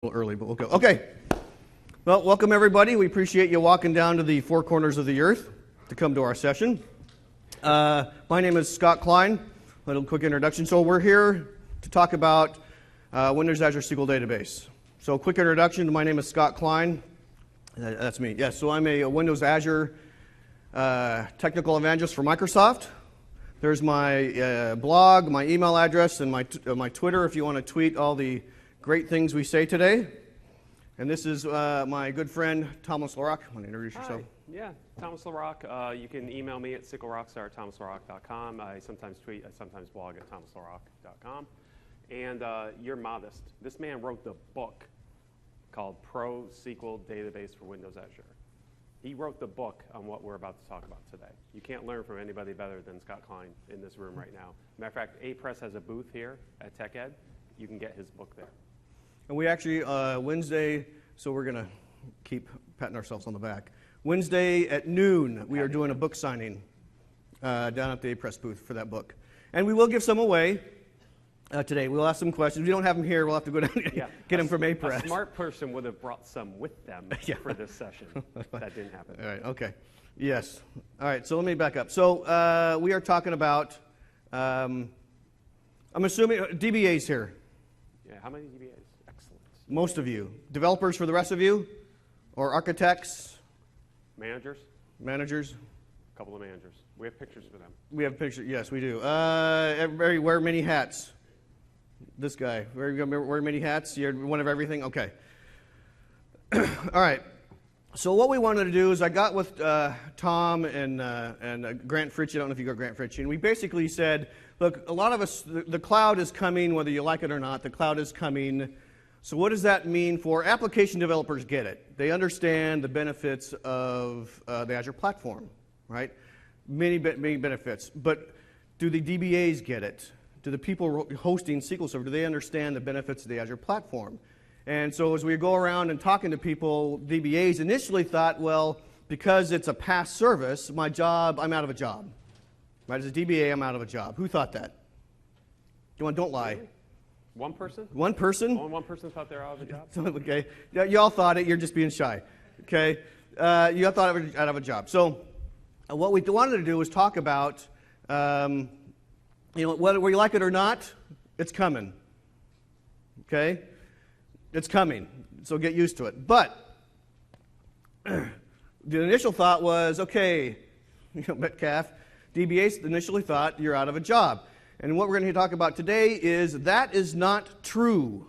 A little early, but we'll go. Okay. Well, welcome everybody. We appreciate you walking down to the four corners of the earth to come to our session. My name is Scott Klein. A little quick introduction. So we're here to talk about Windows Azure SQL Database. So quick introduction. My name is Scott Klein. That's me. Yes. So I'm a Windows Azure technical evangelist for Microsoft. There's my blog, my email address, and my Twitter if you want to tweet all the great things we say today. And this is my good friend, Thomas LaRock. Want to introduce yourself? Yeah, Thomas LaRock. You can email me at sicklerockstar@thomaslarock.com. I sometimes tweet, I sometimes blog at thomaslarock.com. And you're modest. This man wrote the book called Pro SQL Database for Windows Azure. He wrote the book on what we're about to talk about today. You can't learn from anybody better than Scott Klein in this room right now. Matter of fact, A-Press has a booth here at TechEd. You can get his book there. And we actually, Wednesday, so we're going to keep patting ourselves on the back. Wednesday at noon, we are doing a book signing down at the A-Press booth for that book. And we will give some away today. We'll ask some questions. We don't have them here. We'll have to go down and get them from A-Press. A smart person would have brought some with them for this session. That didn't happen. All right, okay. Yes. All right, so let me back up. So we are talking about, I'm assuming, DBAs here. Yeah, how many DBAs? Most of you. Developers for the rest of you? Or architects? Managers? Managers? A couple of managers. We have pictures for them. We have pictures, yes, we do. Everybody wear many hats. This guy, wear many hats? You're one of everything? Okay. All right. So what we wanted to do is I got with Tom and Grant Fritchie. I don't know if you got Grant Fritchie. And we basically said, look, a lot of us, the cloud is coming, whether you like it or not. The cloud is coming. So what does that mean for application developers? Get it. They understand the benefits of the Azure platform, right? Many benefits. But do the DBAs get it? Do the people hosting SQL Server, do they understand the benefits of the Azure platform? And so as we go around and talking to people, DBAs initially thought, well, because it's a PaaS service, I'm out of a job. Right? As a DBA, I'm out of a job. Who thought that? Don't lie. Really? One person? One person? Only one person thought they were out of a job? Okay. You all thought it. You're just being shy. Okay. You all thought it out of a job. So what we wanted to do was talk about, whether you like it or not, it's coming. Okay? It's coming. So get used to it. But the initial thought was, okay, Metcalf, DBAs initially thought you're out of a job. And what we're going to talk about today is that is not true.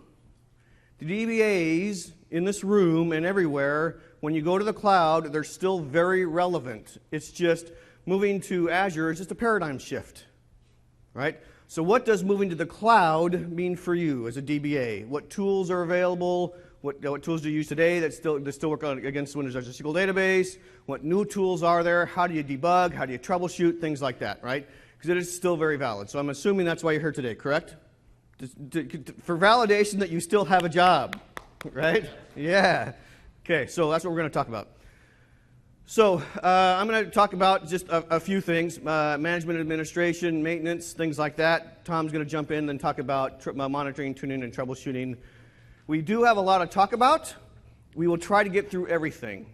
The DBAs in this room and everywhere, when you go to the cloud, they're still very relevant. It's just moving to Azure is just a paradigm shift, right? So what does moving to the cloud mean for you as a DBA? What tools are available? What tools do you use today that still work against Windows Azure SQL Database? What new tools are there? How do you debug? How do you troubleshoot? Things like that, right? Because it is still very valid. So I'm assuming that's why you're here today, correct? For validation that you still have a job, right? Yeah. Okay, so that's what we're going to talk about. So I'm going to talk about just a few things, management, administration, maintenance, things like that. Tom's going to jump in and talk about monitoring, tuning, and troubleshooting. We do have a lot to talk about. We will try to get through everything.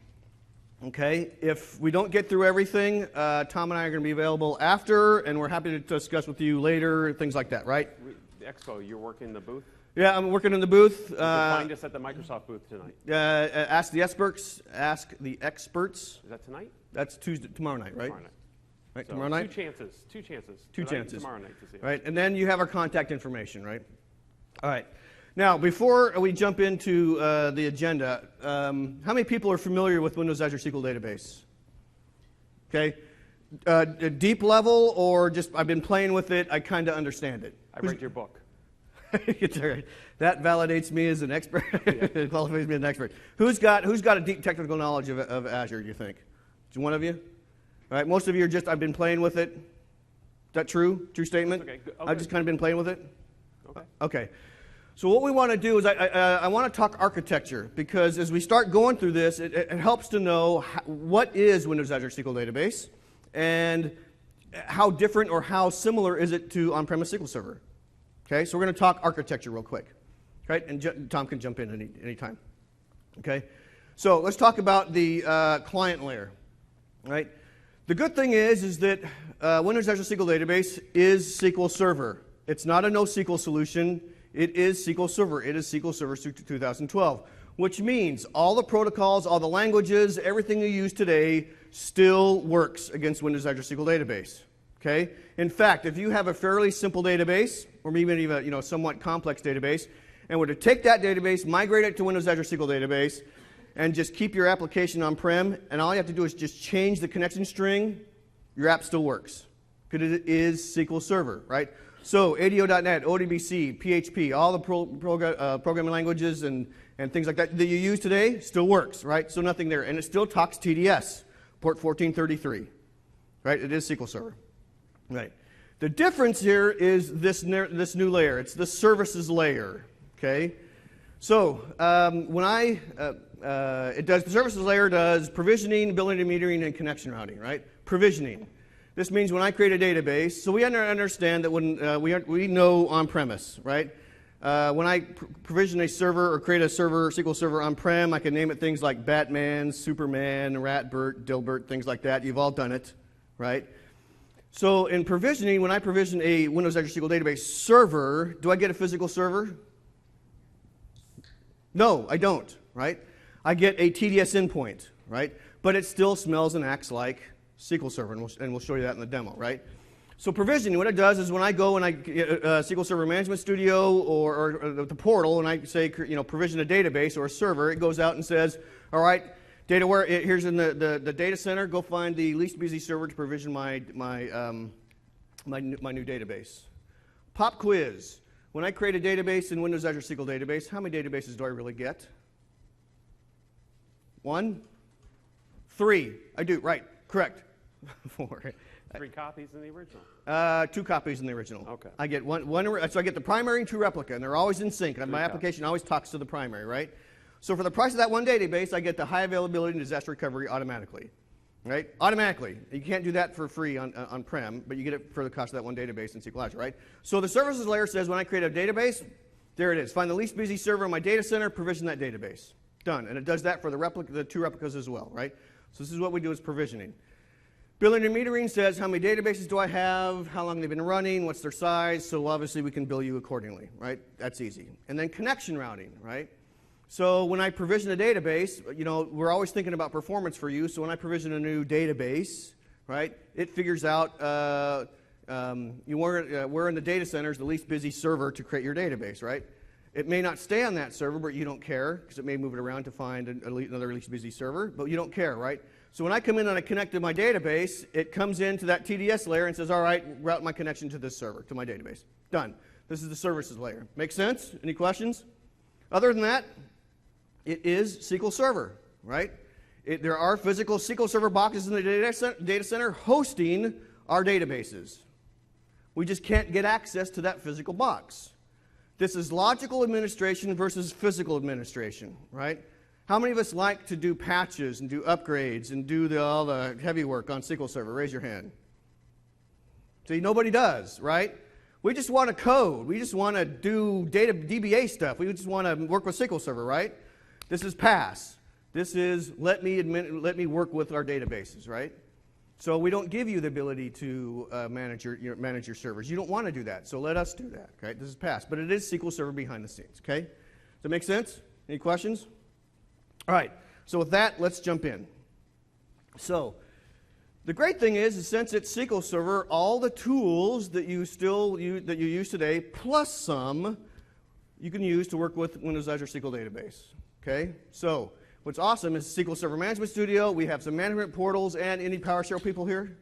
Okay, if we don't get through everything, Tom and I are going to be available after, and we're happy to discuss with you later, things like that, right? The Expo, you're working in the booth? Yeah, I'm working in the booth. Find us at the Microsoft booth tonight. Ask the experts. Ask the experts. Is that tonight? That's tomorrow night, right? Tomorrow night. Right, so tomorrow night? Two chances. Two chances. Tomorrow night to see it. Right, and then you have our contact information, right? All right. Now, before we jump into the agenda, how many people are familiar with Windows Azure SQL Database? Okay. Deep level or just I've been playing with it, I kind of understand it? I read your book. That validates me as an expert. It qualifies me as an expert. Who's got a deep technical knowledge of Azure, do you think? Is one of you? All right, most of you are just, I've been playing with it. Is that true? True statement? Okay. I've just kind of been playing with it? Okay. Okay. So what we want to do is I want to talk architecture, because as we start going through this, it helps to know what is Windows Azure SQL Database and how different or how similar is it to on-premise SQL Server. Okay, so we're going to talk architecture real quick. right? And Tom can jump in any time. Okay? So let's talk about the client layer, right? The good thing is that Windows Azure SQL Database is SQL Server. It's not a NoSQL solution. It is SQL Server. It is SQL Server 2012, which means all the protocols, all the languages, everything you use today still works against Windows Azure SQL Database. Okay? In fact, if you have a fairly simple database, or maybe even a somewhat complex database, and were to take that database, migrate it to Windows Azure SQL Database, and just keep your application on-prem, and all you have to do is just change the connection string, your app still works. Because it is SQL Server, right? So ADO.NET, ODBC, PHP, all the programming languages and things like that you use today still works, right? So nothing there. And it still talks TDS, port 1433, right? It is SQL Server, right? The difference here is this new layer. It's the services layer, okay? So the services layer does provisioning, billing and metering, and connection routing, right? Provisioning. This means when I create a database, so we understand that when we know on-premise, right? When I provision a server or create a server, SQL Server on-prem, I can name it things like Batman, Superman, Ratbert, Dilbert, things like that. You've all done it, right? So in provisioning, when I provision a Windows Azure SQL Database server, do I get a physical server? No, I don't, right? I get a TDS endpoint, right? But it still smells and acts like SQL Server, and we'll show you that in the demo, right? So provisioning, what it does is when I go and I SQL Server Management Studio or the portal, and I say provision a database or a server, it goes out and says, all right, here's in the data center, go find the least busy server to provision my new database. Pop quiz. When I create a database in Windows Azure SQL Database, how many databases do I really get? 1? 3. I do, right, correct. 4. 3 copies in the original. 2 copies in the original. Okay. I get one, so I get the primary and 2 replica, and they're always in sync. And my 3 application always talks to the primary, right? So for the price of that one database, I get the high availability and disaster recovery automatically, right? Automatically. You can't do that for free on-prem, but you get it for the cost of that one database in SQL Azure, right? So the services layer says when I create a database, there it is. Find the least busy server in my data center, provision that database. Done. And it does that for the 2 replicas as well, right? So this is what we do is provisioning. Billing and metering says how many databases do I have, how long they've been running, what's their size, so obviously we can bill you accordingly, right? That's easy. And then connection routing, right? So when I provision a database, we're always thinking about performance for you, so when I provision a new database, right, it figures out where in the data center is the least busy server to create your database, right? It may not stay on that server, but you don't care, because it may move it around to find another least busy server, but you don't care, right? So when I come in and I connect to my database, it comes into that TDS layer and says, all right, route my connection to this server, to my database. Done. This is the services layer. Make sense? Any questions? Other than that, it is SQL Server, right? There are physical SQL Server boxes in the data center hosting our databases. We just can't get access to that physical box. This is logical administration versus physical administration, right? How many of us like to do patches and do upgrades and do all the heavy work on SQL Server? Raise your hand. See, nobody does, right? We just want to code. We just want to do DBA stuff. We just want to work with SQL Server, right? This is pass. This is let me work with our databases, right? So we don't give you the ability to manage your servers. You don't want to do that, so let us do that, okay? This is pass, but it is SQL Server behind the scenes, okay? Does that make sense? Any questions? All right, so with that, let's jump in. So the great thing is since it's SQL Server, all the tools that you use today, plus some, you can use to work with Windows Azure SQL Database. Okay, so what's awesome is SQL Server Management Studio. We have some management portals, and any PowerShell people here?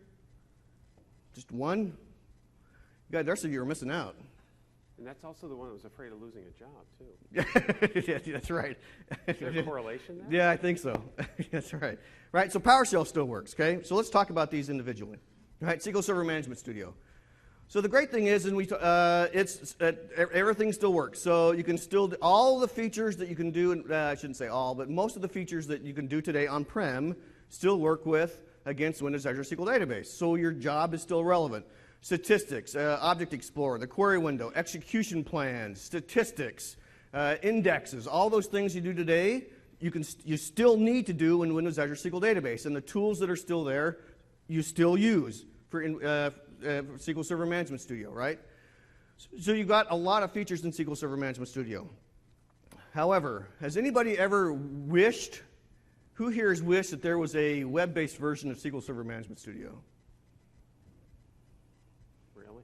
Just one? You guys, the rest of you are missing out. And that's also the one that was afraid of losing a job, too. Yeah, that's right. Is there a correlation there? Yeah, I think so. That's right. Right, so PowerShell still works, okay? So let's talk about these individually. All right, SQL Server Management Studio. So the great thing is, everything still works. So you can still, all the features that you can do, I shouldn't say all, but most of the features that you can do today on-prem still work with against Windows Azure SQL Database. So your job is still relevant. Statistics, Object Explorer, the query window, execution plans, statistics, indexes, all those things you do today, you still need to do in Windows Azure SQL Database. And the tools that are still there, you still use for SQL Server Management Studio, right? So you've got a lot of features in SQL Server Management Studio. However, has anybody ever wished, who here has wished that there was a web-based version of SQL Server Management Studio? Really?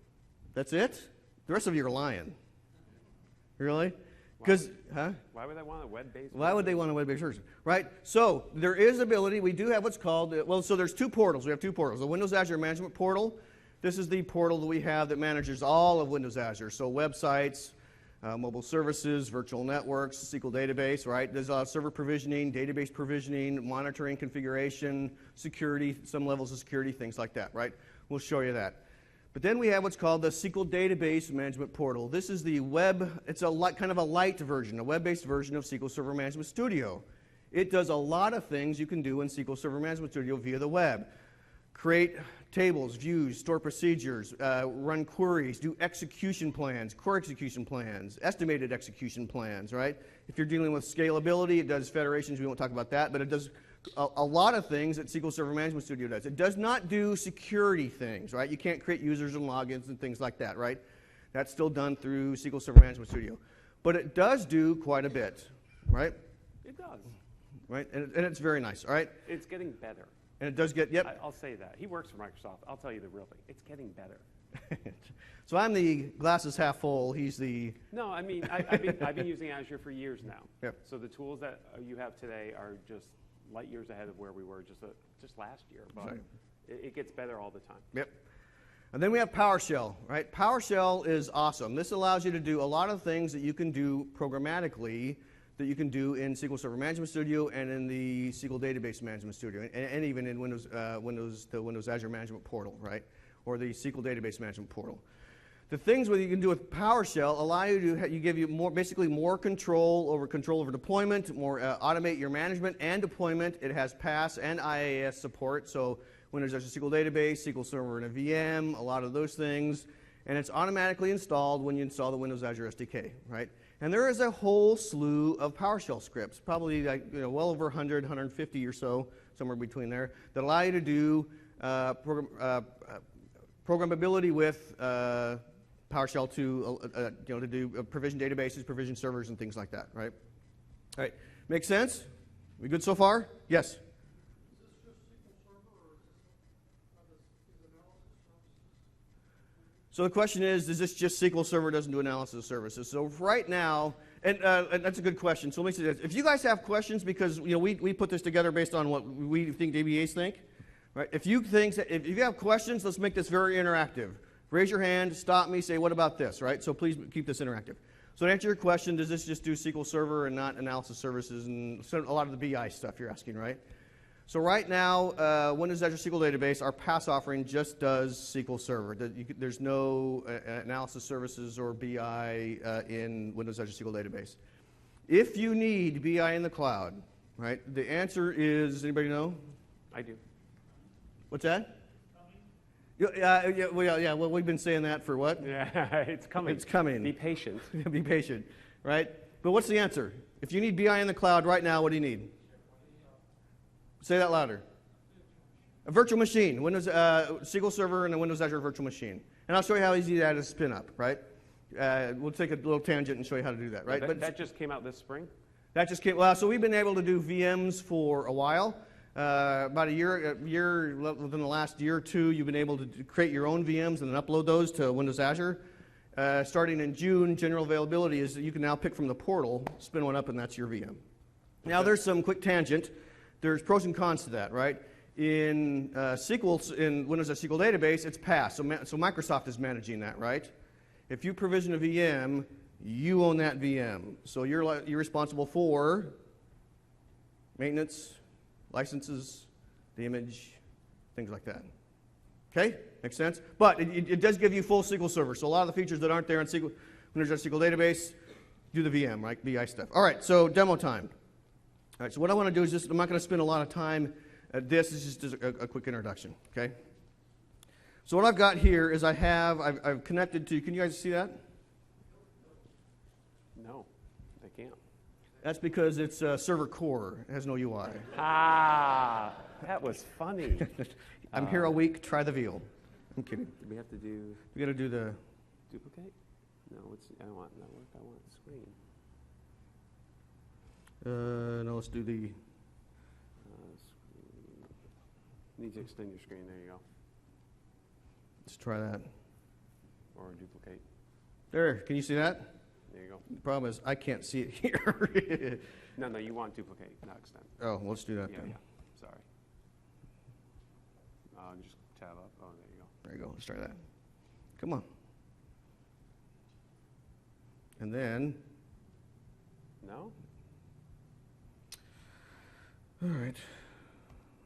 That's it? The rest of you are lying. Really? Because, Why would they want a web-based? Why would they want a web-based version? Right? So there is ability. We do have what's called, so there's two portals. We have two portals. The Windows Azure Management Portal. This is the portal that we have that manages all of Windows Azure. So websites, mobile services, virtual networks, SQL database, right? There's server provisioning, database provisioning, monitoring, configuration, security, some levels of security, things like that, right? We'll show you that. But then we have what's called the SQL Database Management Portal. This is the web, it's a kind of a light version, a web-based version of SQL Server Management Studio. It does a lot of things you can do in SQL Server Management Studio via the web. Create tables, views, store procedures, run queries, do execution plans, core execution plans, estimated execution plans, right? If you're dealing with scalability, it does federations. We won't talk about that, but it does a lot of things that SQL Server Management Studio does. It does not do security things, right? You can't create users and logins and things like that, right? That's still done through SQL Server Management Studio. But it does do quite a bit, right? It does. Right? And it's very nice, all right? It's getting better. And it does get, yep. I'll say that. He works for Microsoft. I'll tell you the real thing. It's getting better. So I'm the glasses half full. He's the... No, I mean, I've been using Azure for years now. Yep. So the tools that you have today are just light years ahead of where we were just last year. But Right. it gets better all the time. Yep. And then we have PowerShell, right? PowerShell is awesome. This allows you to do a lot of things that you can do programmatically that you can do in SQL Server Management Studio and in the SQL Database Management Studio, and even in the Windows Azure Management Portal, right? Or the SQL Database Management Portal. The things that you can do with PowerShell allow you to give you basically more control over deployment, more automate your management and deployment. It has PaaS and IaaS support, so Windows Azure SQL Database, SQL Server in a VM, a lot of those things, and it's automatically installed when you install the Windows Azure SDK, right? And there is a whole slew of PowerShell scripts, probably like, well over 100, 150 or so, somewhere between there, that allow you to do programmability with PowerShell to do provision databases, provision servers, and things like that, right? All right, make sense? We good so far? Yes. So the question is this just SQL Server doesn't do analysis of services? So right now, and that's a good question. So let me say this. If you guys have questions, because we put this together based on what we think DBAs think, right? If you have questions, let's make this very interactive. Raise your hand, stop me, say, what about this, right? So please keep this interactive. So to answer your question, does this just do SQL Server and not analysis services and a lot of the BI stuff you're asking, right? So right now, Windows Azure SQL Database, our PaaS offering just does SQL Server. There's no analysis services or BI in Windows Azure SQL Database. If you need BI in the cloud, right, the answer is, does anybody know? I do. What's that? Well, we've been saying that for what? Yeah, it's coming. It's coming. Be patient. Be patient, right? But what's the answer? If you need BI in the cloud right now, what do you need? Say that louder. A virtual machine, Windows SQL Server and a Windows Azure virtual machine. And I'll show you how easy that is to spin up, right? We'll take a little tangent and show you how to do that, right? That just came out this spring? That just came, well, so we've been able to do VMs for a while. About a year, within the last year or two, you've been able to create your own VMs and then upload those to Windows Azure. Starting in June, general availability is that you can now pick from the portal, spin one up, and that's your VM. Now, there's some quick tangent. There's pros and cons to that, right? In SQL, in Windows SQL Database, it's PaaS, so Microsoft is managing that, right? If you provision a VM, you own that VM. So you're responsible for maintenance, licenses, the image, things like that. Okay? Makes sense? But it does give you full SQL Server. So a lot of the features that aren't there in Windows SQL Database, do the VM, right? BI stuff. All right, so demo time. All right, so what I want to do is I'm not going to spend a lot of time at this. This is just a quick introduction, okay? So what I've got here is I've connected to, can you guys see that? No, they That's because it's server core. It has no UI. Ah, that was funny. I'm here a week. Try the veal. I'm kidding. Do we have to do We got to do the. duplicate? No, I don't want network. I want screen. No, let's do the. Need to extend your screen. There you go. Let's try that. Or duplicate. There. Can you see that? There you go. The problem is I can't see it here. No, you want duplicate, not extend. Oh, let's do that Yeah, then. yeah. Sorry. Just tab up. Oh, there you go. There you go. Let's try that. Come on. And then. No? All right.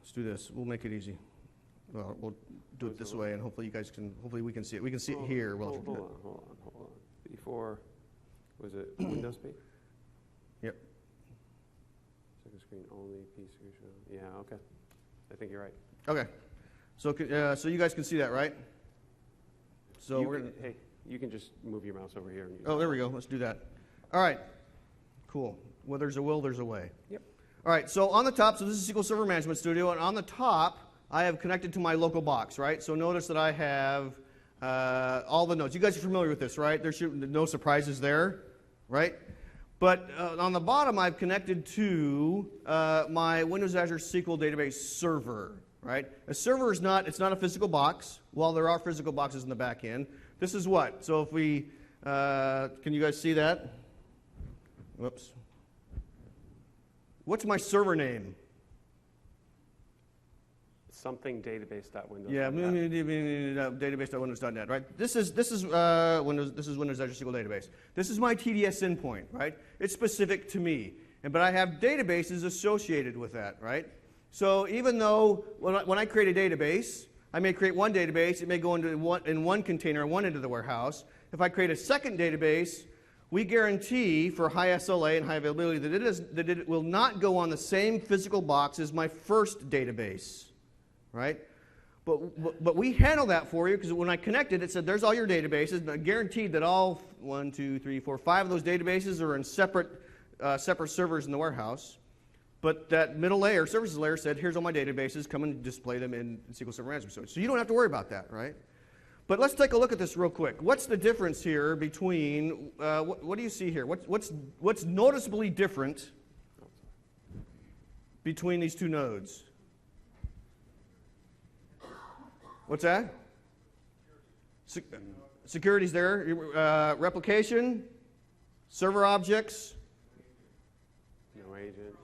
Let's do this. We'll make it easy. Well, we'll do it this way, and hopefully you guys can. Hopefully we can see it. We can see it here. Hold on. Before, was it Windows P? Yep. Second screen only, P screen. Yeah, okay. I think you're right. Okay. So, so you guys can see that, right? So we're gonna. Hey, you can just move your mouse over here. And Oh, there we go. Let's do that. All right. Cool. Where there's a will, there's a way. Yep. All right. So on the top, so this is SQL Server Management Studio, and on the top, I have connected to my local box, right? So notice that I have all the nodes. You guys are familiar with this, right? There's no surprises there, right? But on the bottom, I've connected to my Windows Azure SQL Database server, right? A server is not, it's not a physical box. While there are physical boxes in the back end, this is what? So if we, can you guys see that? Whoops. What's my server name? Something database.windows. Yeah, database.windows.net, right? This is Windows. This is Windows Azure SQL Database. This is my TDS endpoint, right? It's specific to me, but I have databases associated with that, right? So even though when I create a database, I may create one database. It may go into one container on one end of the warehouse. If I create a second database, we guarantee for high SLA and high availability that it will not go on the same physical box as my first database. Right? But we handle that for you because when I connected, it said there's all your databases, and I guaranteed that all 1, 2, 3, 4, 5 of those databases are in separate servers in the warehouse. But that middle layer, services layer, said here's all my databases, come and display them in SQL Server Management. So you don't have to worry about that, right? But let's take a look at this real quick. What's the difference here between, what do you see here? What's noticeably different between these two nodes? What's that? Security's there. Replication, server objects. No agent.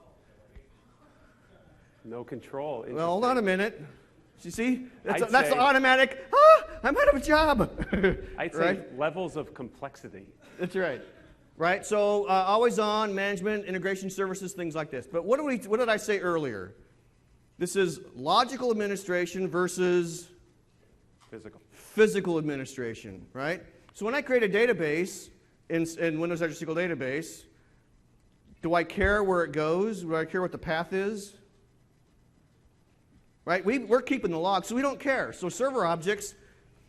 No control. Well, hold on a minute. You see? That's say- the automatic, I'm out of a job. I'd say Right? levels of complexity. That's right. Right? So always on, management, integration services, things like this. But what did I say earlier? This is logical administration versus physical administration, right? So when I create a database in Windows Azure SQL Database, do I care where it goes? Do I care what the path is? Right? We're keeping the log, so we don't care. So server objects,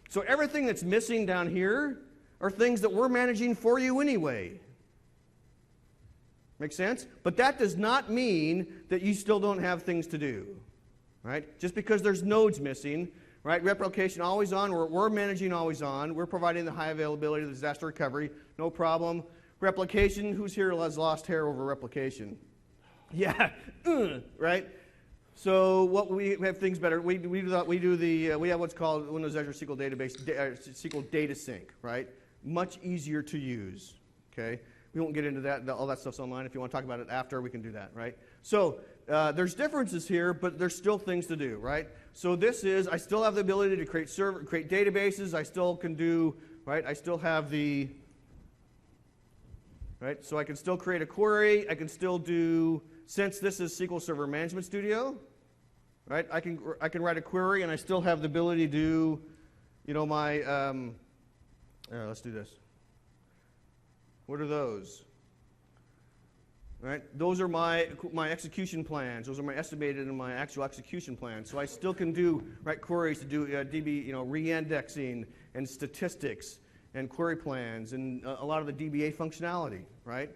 so everything that's missing down here are things that we're managing for you anyway. Make sense? But that does not mean that you still don't have things to do, right? Just because there's nodes missing. Right, replication always on. We're managing always on. We're providing the high availability, the disaster recovery, no problem. Replication, who's here has lost hair over replication? Yeah, right. So what we have things better. We have what's called Windows Azure SQL Database SQL Data Sync, right? Much easier to use. Okay, we won't get into that. All that stuff's online. If you want to talk about it after, we can do that, right? So there's differences here, but there's still things to do, right? So this is, I still have the ability to create databases. I still can do, right? I still have the, right? So I can still create a query. I can still do, since this is SQL Server Management Studio, right? I can write a query, and I still have the ability to do, you know, my, let's do this. What are those? Right? Those are my execution plans. Those are my estimated and my actual execution plans. So I still can do queries to do DB, re-indexing and statistics and query plans and a lot of the DBA functionality, right?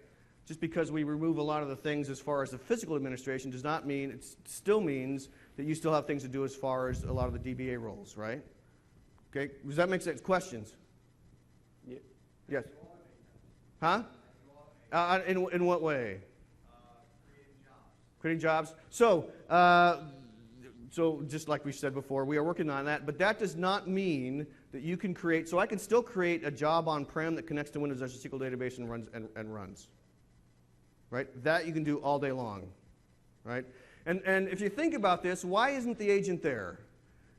just because we remove a lot of the things as far as the physical administration does not mean, it still means that you still have things to do as far as a lot of the DBA roles, right? Okay, does that make sense? Questions? Yeah. Yes. Huh? In what way? Creating jobs. So just like we said before, we are working on that, but that does not mean that you can create, so I can still create a job on-prem that connects to Windows Azure SQL Database and runs. Right? That you can do all day long. Right? And if you think about this, why isn't the agent there?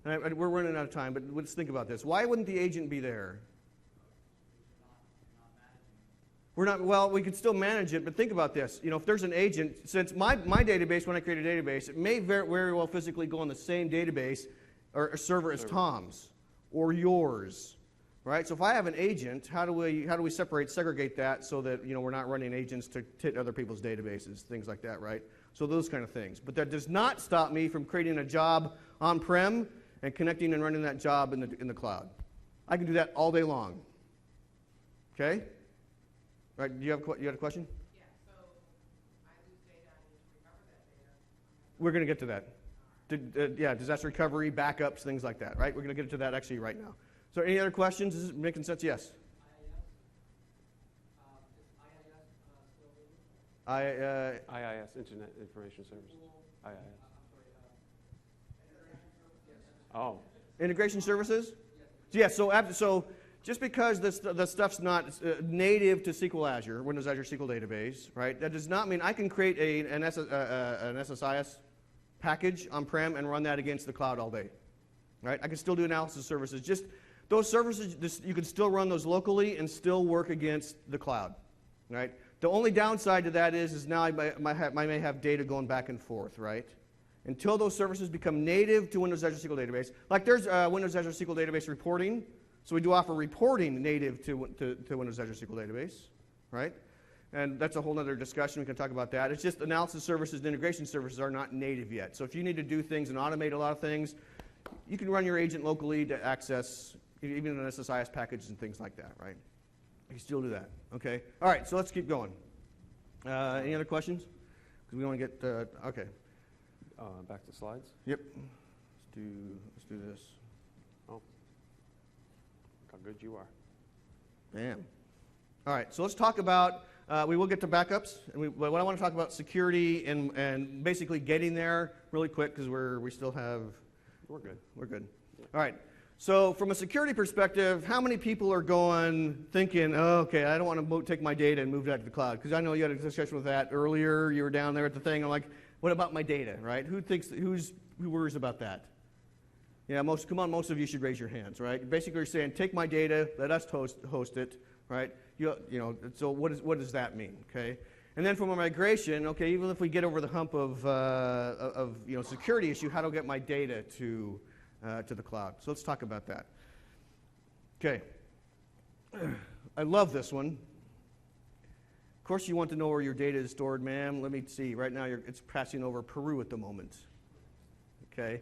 And we're running out of time, but let's think about this. Why wouldn't the agent be there? We're not, well, we could still manage it, but think about this. If there's an agent, since my database, when I create a database, it may very well physically go on the same database or server as Tom's or yours, right? So if I have an agent, how do we segregate that so that we're not running agents to hit other people's databases, things like that, right? So those kind of things. But that does not stop me from creating a job on-prem and connecting and running that job in the cloud. I can do that all day long. Okay? All right, you had a question? Yeah, so I lose data, I need to recover that data. We're going to get to that. Yeah, disaster recovery, backups, things like that, right? We're going to get to that actually right now. So any other questions? Is this making sense? Yes? Is IIS still legal? IIS, Internet Information Services. IIS. Oh. Integration services? Yes, so just because the stuff's not native to SQL Azure, Windows Azure SQL Database, right, that does not mean I can create an SSIS package on-prem and run that against the cloud all day. Right? I can still do analysis services. Just those services, you can still run those locally and still work against the cloud. Right? The only downside to that is now I may have data going back and forth, right? Until those services become native to Windows Azure SQL Database. Like there's Windows Azure SQL Database reporting. So we do offer reporting native to Windows Azure SQL Database, right? And that's a whole other discussion. We can talk about that. It's just analysis services and integration services are not native yet. So if you need to do things and automate a lot of things, you can run your agent locally to access even an SSIS package and things like that, right? You can still do that, okay? All right, so let's keep going. Any other questions? Because we want to get, okay. Back to slides. Yep. Let's do this. Oh. How good you are. Bam. All right, so let's talk about, we will get to backups, and what I want to talk about security and basically getting there really quick because we still have... We're good. We're good. Yeah. All right, so from a security perspective, how many people are thinking, oh, okay, I don't want to take my data and move that to the cloud? Because I know you had a discussion with that earlier. You were down there at the thing. I'm like, what about my data, right? Who worries about that? Yeah, most of you should raise your hands, right? Basically, you're saying, take my data, let us host it, right? So what does that mean, okay? And then from a migration, okay, even if we get over the hump of security issue, how do I get my data to the cloud? So let's talk about that. Okay. I love this one. Of course, you want to know where your data is stored, ma'am. Let me see. Right now, it's passing over Peru at the moment. Okay.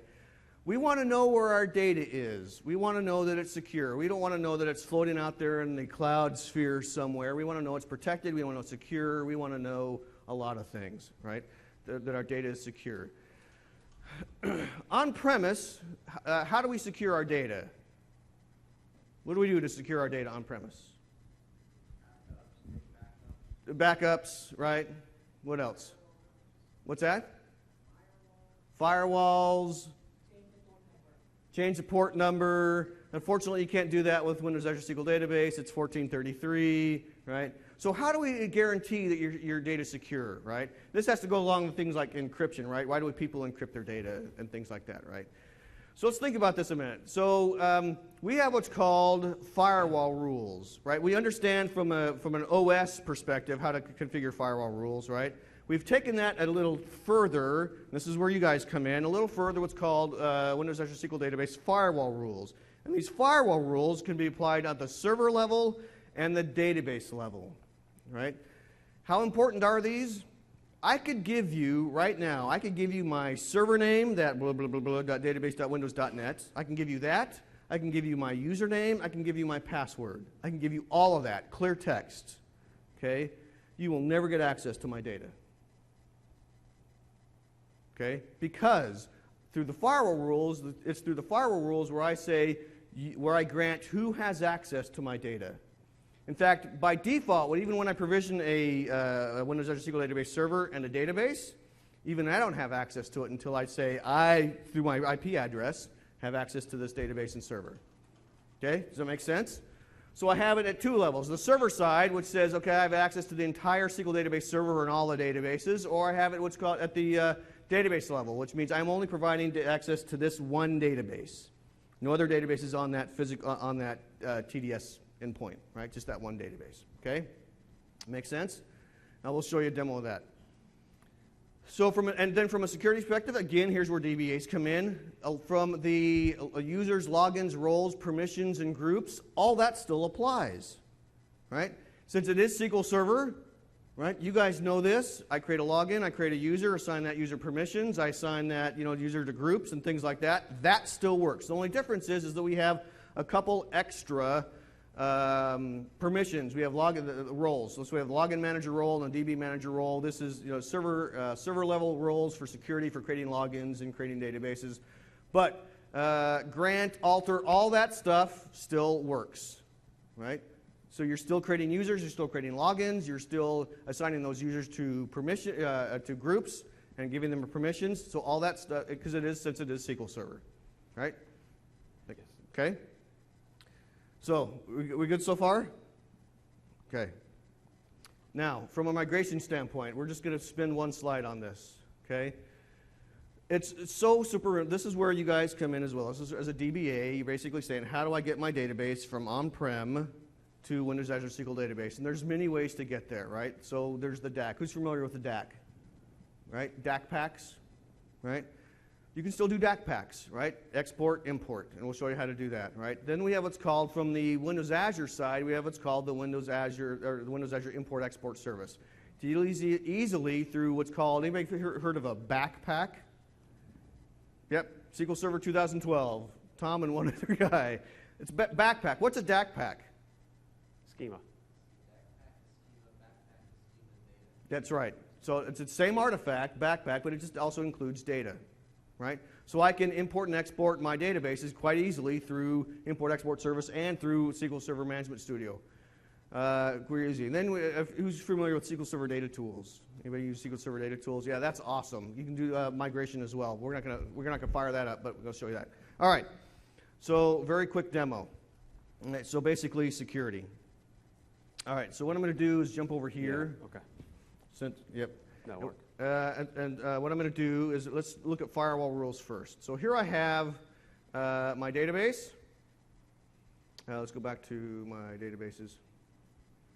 We want to know where our data is. We want to know that it's secure. We don't want to know that it's floating out there in the cloud sphere somewhere. We want to know it's protected. We want to know it's secure. We want to know a lot of things, right? That our data is secure. On-premise, how do we secure our data? What do we do to secure our data on-premise? Backups, right? What else? What's that? Firewalls. Change the port number. Unfortunately, you can't do that with Windows Azure SQL Database. It's 1433, right? So how do we guarantee that your data is secure, right? This has to go along with things like encryption, right? Why do people encrypt their data and things like that, right? So let's think about this a minute. So we have what's called firewall rules, right? We understand from an OS perspective how to configure firewall rules, right? We've taken that a little further. This is where you guys come in. A little further, what's called Windows Azure SQL Database firewall rules. And these firewall rules can be applied at the server level and the database level, right? How important are these? I could give you, right now, I could give you my server name, that blah, blah, blah, blah, database.windows.net. I can give you that. I can give you my username. I can give you my password. I can give you all of that, clear text, okay? you will never get access to my data. Okay? Because through the firewall rules, it's through the firewall rules where I say, where I grant who has access to my data. In fact, by default, even when I provision a Windows Azure SQL database server and a database, even I don't have access to it until I say through my IP address, have access to this database and server. Okay? Does that make sense? So I have it at two levels. The server side, which says, okay, I have access to the entire SQL database server and all the databases, or I have it what's called at the database level, which means I'm only providing access to this one database. No other databases on that TDS endpoint, right? Just that one database. Okay? Make sense? Now we'll show you a demo of that. So and then from a security perspective, again, here's where DBAs come in. From the users, logins, roles, permissions, and groups, all that still applies, right? Since it is SQL Server, right? You guys know this. I create a login, I create a user, assign that user permissions, I assign that user to groups and things like that. That still works. The only difference is that we have a couple extra permissions. We have roles. So we have the login manager role and a DB manager role. This is server level roles for security, for creating logins and creating databases. But grant, alter, all that stuff still works, right? So you're still creating users, you're still creating logins, you're still assigning those users to to groups and giving them permissions. So all that stuff, since it is SQL Server, right? Okay. So, we good so far? Okay. Now, from a migration standpoint, we're just going to spin one slide on this, okay? It's so super, this is where you guys come in as well. This is, as a DBA, you're basically saying, how do I get my database from on-prem to Windows Azure SQL Database? And there's many ways to get there, right? So there's the DAC. Who's familiar with the DAC? Right? DAC packs, right? You can still do DAC packs, right? Export, import, and we'll show you how to do that, right? Then we have what's called, from the Windows Azure side, we have what's called the Windows Azure Import Export Service. To easily through what's called, anybody heard of a backpack? Yep, SQL Server 2012. Tom and one other guy. It's backpack. What's a DAC pack? Schema. That's right. So it's the same artifact, backpack, but it just also includes data. Right? So I can import and export my databases quite easily through Import Export Service and through SQL Server Management Studio. Quite easy. And then who's familiar with SQL Server Data Tools? Anybody use SQL Server Data Tools? Yeah, that's awesome. You can do migration as well. We're not gonna fire that up, but we'll show you that. All right. So very quick demo. All right, so basically security. All right. So what I'm going to do is jump over here. Yeah, okay. Yep. That'll work. What I'm going to do is let's look at firewall rules first. So here I have my database. Let's go back to my databases.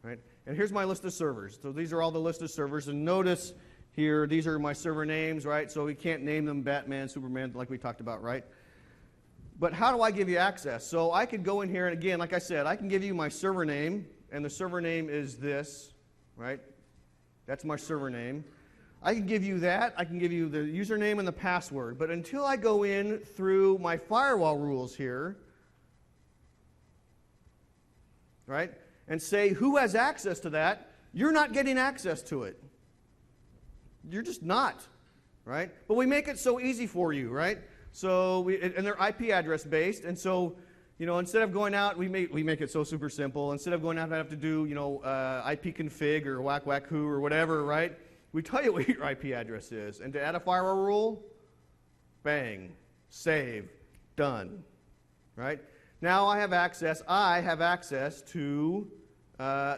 Right? And here's my list of servers. So these are all the list of servers. And notice here, these are my server names, right? So we can't name them Batman, Superman, like we talked about, right? But how do I give you access? So I could go in here, and again, like I said, I can give you my server name, and the server name is this, right? That's my server name. I can give you that. I can give you the username and the password. But until I go in through my firewall rules here, right, and say who has access to that, you're not getting access to it. You're just not, right? But we make it so easy for you, right? So and they're IP address based, and so instead of going out, we make it so super simple. Instead of going out, I have to do IP config or whack who or whatever, right? We tell you what your IP address is, and to add a firewall rule, bang, save, done, right? Now I have access. To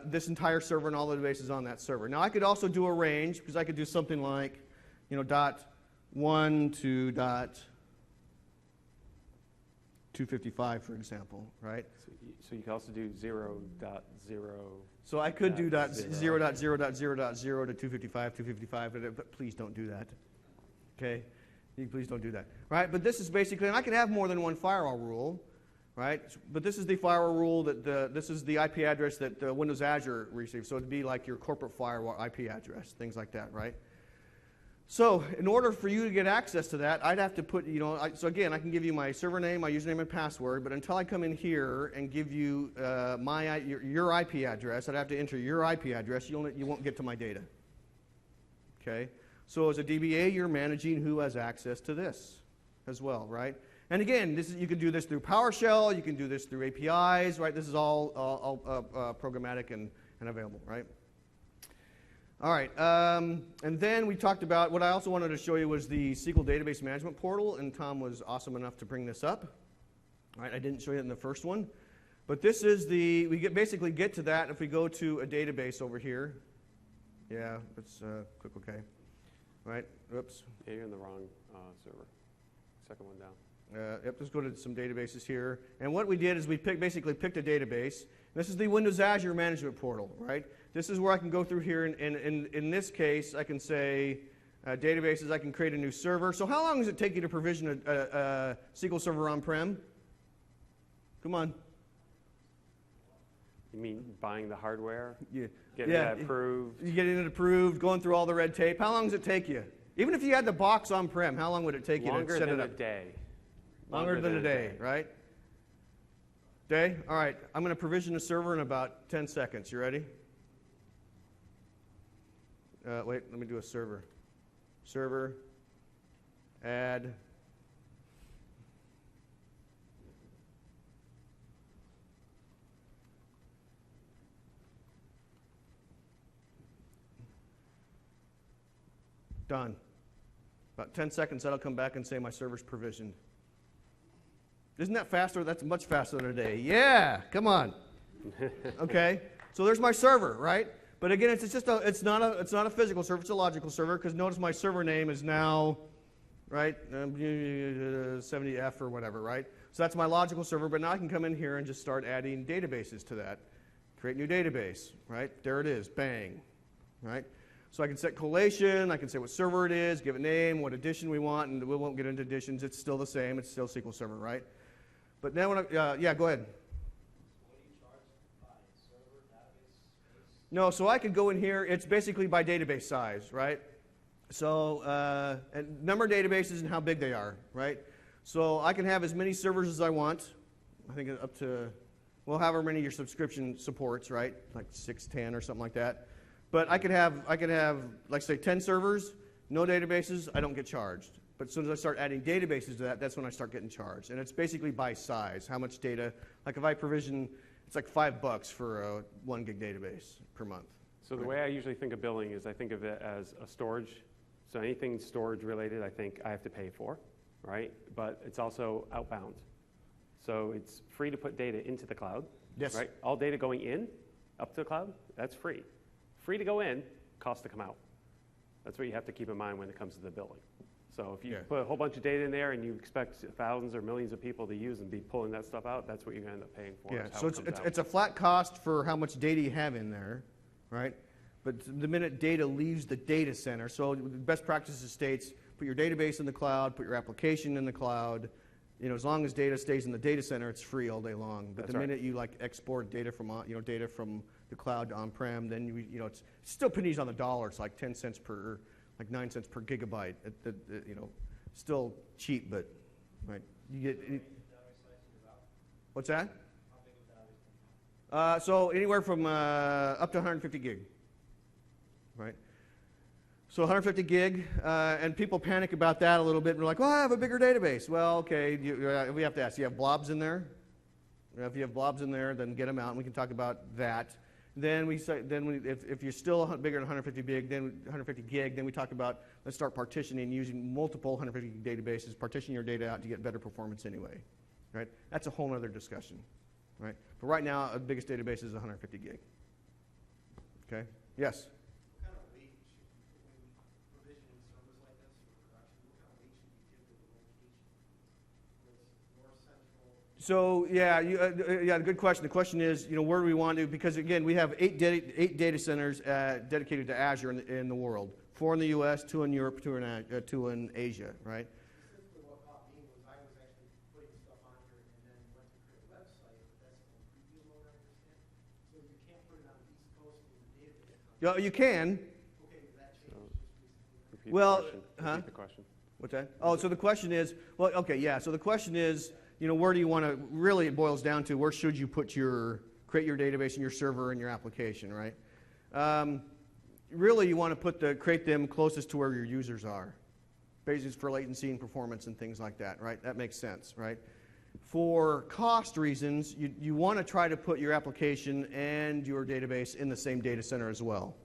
this entire server and all the databases on that server. Now I could also do a range, because I could do something like, .1 to .255, for example, right? So you can also do 0.0. So I could do .0.0.0.0 to 255, but please don't do that. Okay? Please don't do that. Right? But this is basically, and I can have more than one firewall rule, right? But this is the firewall rule this is the IP address that Windows Azure receives. So it'd be like your corporate firewall IP address, things like that, right? So in order for you to get access to that, I'd have to put, so again, I can give you my server name, my username, and password, but until I come in here and give you your IP address, I'd have to enter your IP address. You won't get to my data. Okay? So as a DBA, you're managing who has access to this as well, right? And again, you can do this through PowerShell, you can do this through APIs, right? This is all programmatic and available, right? All right, and then we talked about, what I also wanted to show you was the SQL Database Management Portal, and Tom was awesome enough to bring this up. All right, I didn't show you it in the first one, but this is basically get to that if we go to a database over here. Yeah, let's click OK. All right, oops. Yeah, you're in the wrong server. Second one down. Yep, let's go to some databases here. And what we did is we basically picked a database. This is the Windows Azure Management Portal, right? This is where I can go through here, and in this case, I can say databases, I can create a new server. So how long does it take you to provision a SQL server on-prem? Come on. You mean buying the hardware? Yeah. Getting it approved? You getting it approved, going through all the red tape. How long does it take you? Even if you had the box on-prem, how long would it take you to set it up? Longer than a day. Longer than a day, right? Day? All right. I'm going to provision a server in about 10 seconds. You ready? Wait, let me do a server. Server. Add. Done. About 10 seconds, that'll come back and say my server's provisioned. Isn't that faster? That's much faster than a day. Yeah, come on. Okay, so there's my server, right? But again, it's not a physical server. It's a logical server, because notice my server name is now, right, 70F or whatever, right? So that's my logical server. But now I can come in here and just start adding databases to that. Create new database, right? There it is. Bang, right? So I can set collation, I can say what server it is, give it a name, what edition we want, and we won't get into editions. It's still the same. It's still SQL Server, right? But now when yeah, go ahead. What do you charge by server, database, space? No, so I could go in here. It's basically by database size, right? So and number of databases and how big they are, right? So I can have as many servers as I want. I think up to, well, however many your subscription supports, right? Like 6, 10 or something like that. But I could have, like say 10 servers, no databases, I don't get charged. But as soon as I start adding databases to that, that's when I start getting charged. And it's basically by size, how much data. Like if I provision, it's like $5 for a 1 gig database per month. So the way I usually think of billing is I think of it as a storage. So anything storage related, I think I have to pay for, right? But it's also outbound. So it's free to put data into the cloud, Yes. right? All data going in, up to the cloud, that's free. Free to go in, cost to come out. That's what you have to keep in mind when it comes to the billing. So if you put a whole bunch of data in there and you expect thousands or millions of people to use and be pulling that stuff out, that's what you're going to end up paying for. Yeah, so it's a flat cost for how much data you have in there, right? But the minute data leaves the data center, so the best practices states put your database in the cloud, put your application in the cloud. You know, as long as data stays in the data center, it's free all day long. But the minute you like export data from data from the cloud to on-prem, then it's still pennies on the dollar. It's like 10 cents per, like 9 cents per gigabyte. Still cheap, but right. You get. What's that? So anywhere from up to 150 gig. Right. So 150 gig, and people panic about that a little bit. And we're like, well, I have a bigger database. Well, okay, we have to ask, do you have blobs in there? If you have blobs in there, then get them out, and we can talk about that. Then if you're still bigger than 150 gig, then we talk about, let's start partitioning using multiple 150 gig databases, partition your data out to get better performance anyway. Right? That's a whole other discussion. Right? But right now, the biggest database is 150 gig. Okay? Yes? So yeah, good question. The question is, where do we want to? Because again, we have eight data centers dedicated to Azure in the world. 4 in the U.S., 2 in Europe, 2 in Asia, right? Specifically, what caught me was I was actually putting stuff on here and then went to create a website, but that's the preview mode, I understand. So you can't put it on the East Coast in the database. You can. Okay, that changed just recently. Repeat Well, the question. huh? Repeat the question. What's that? Oh, so the question is, well, okay, yeah. So the question is, where do you want to? Really, it boils down to where should you create your database and your server and your application, right? Really, you want to create them closest to where your users are, basically for latency and performance and things like that, right? That makes sense, right? For cost reasons, you want to try to put your application and your database in the same data center as well,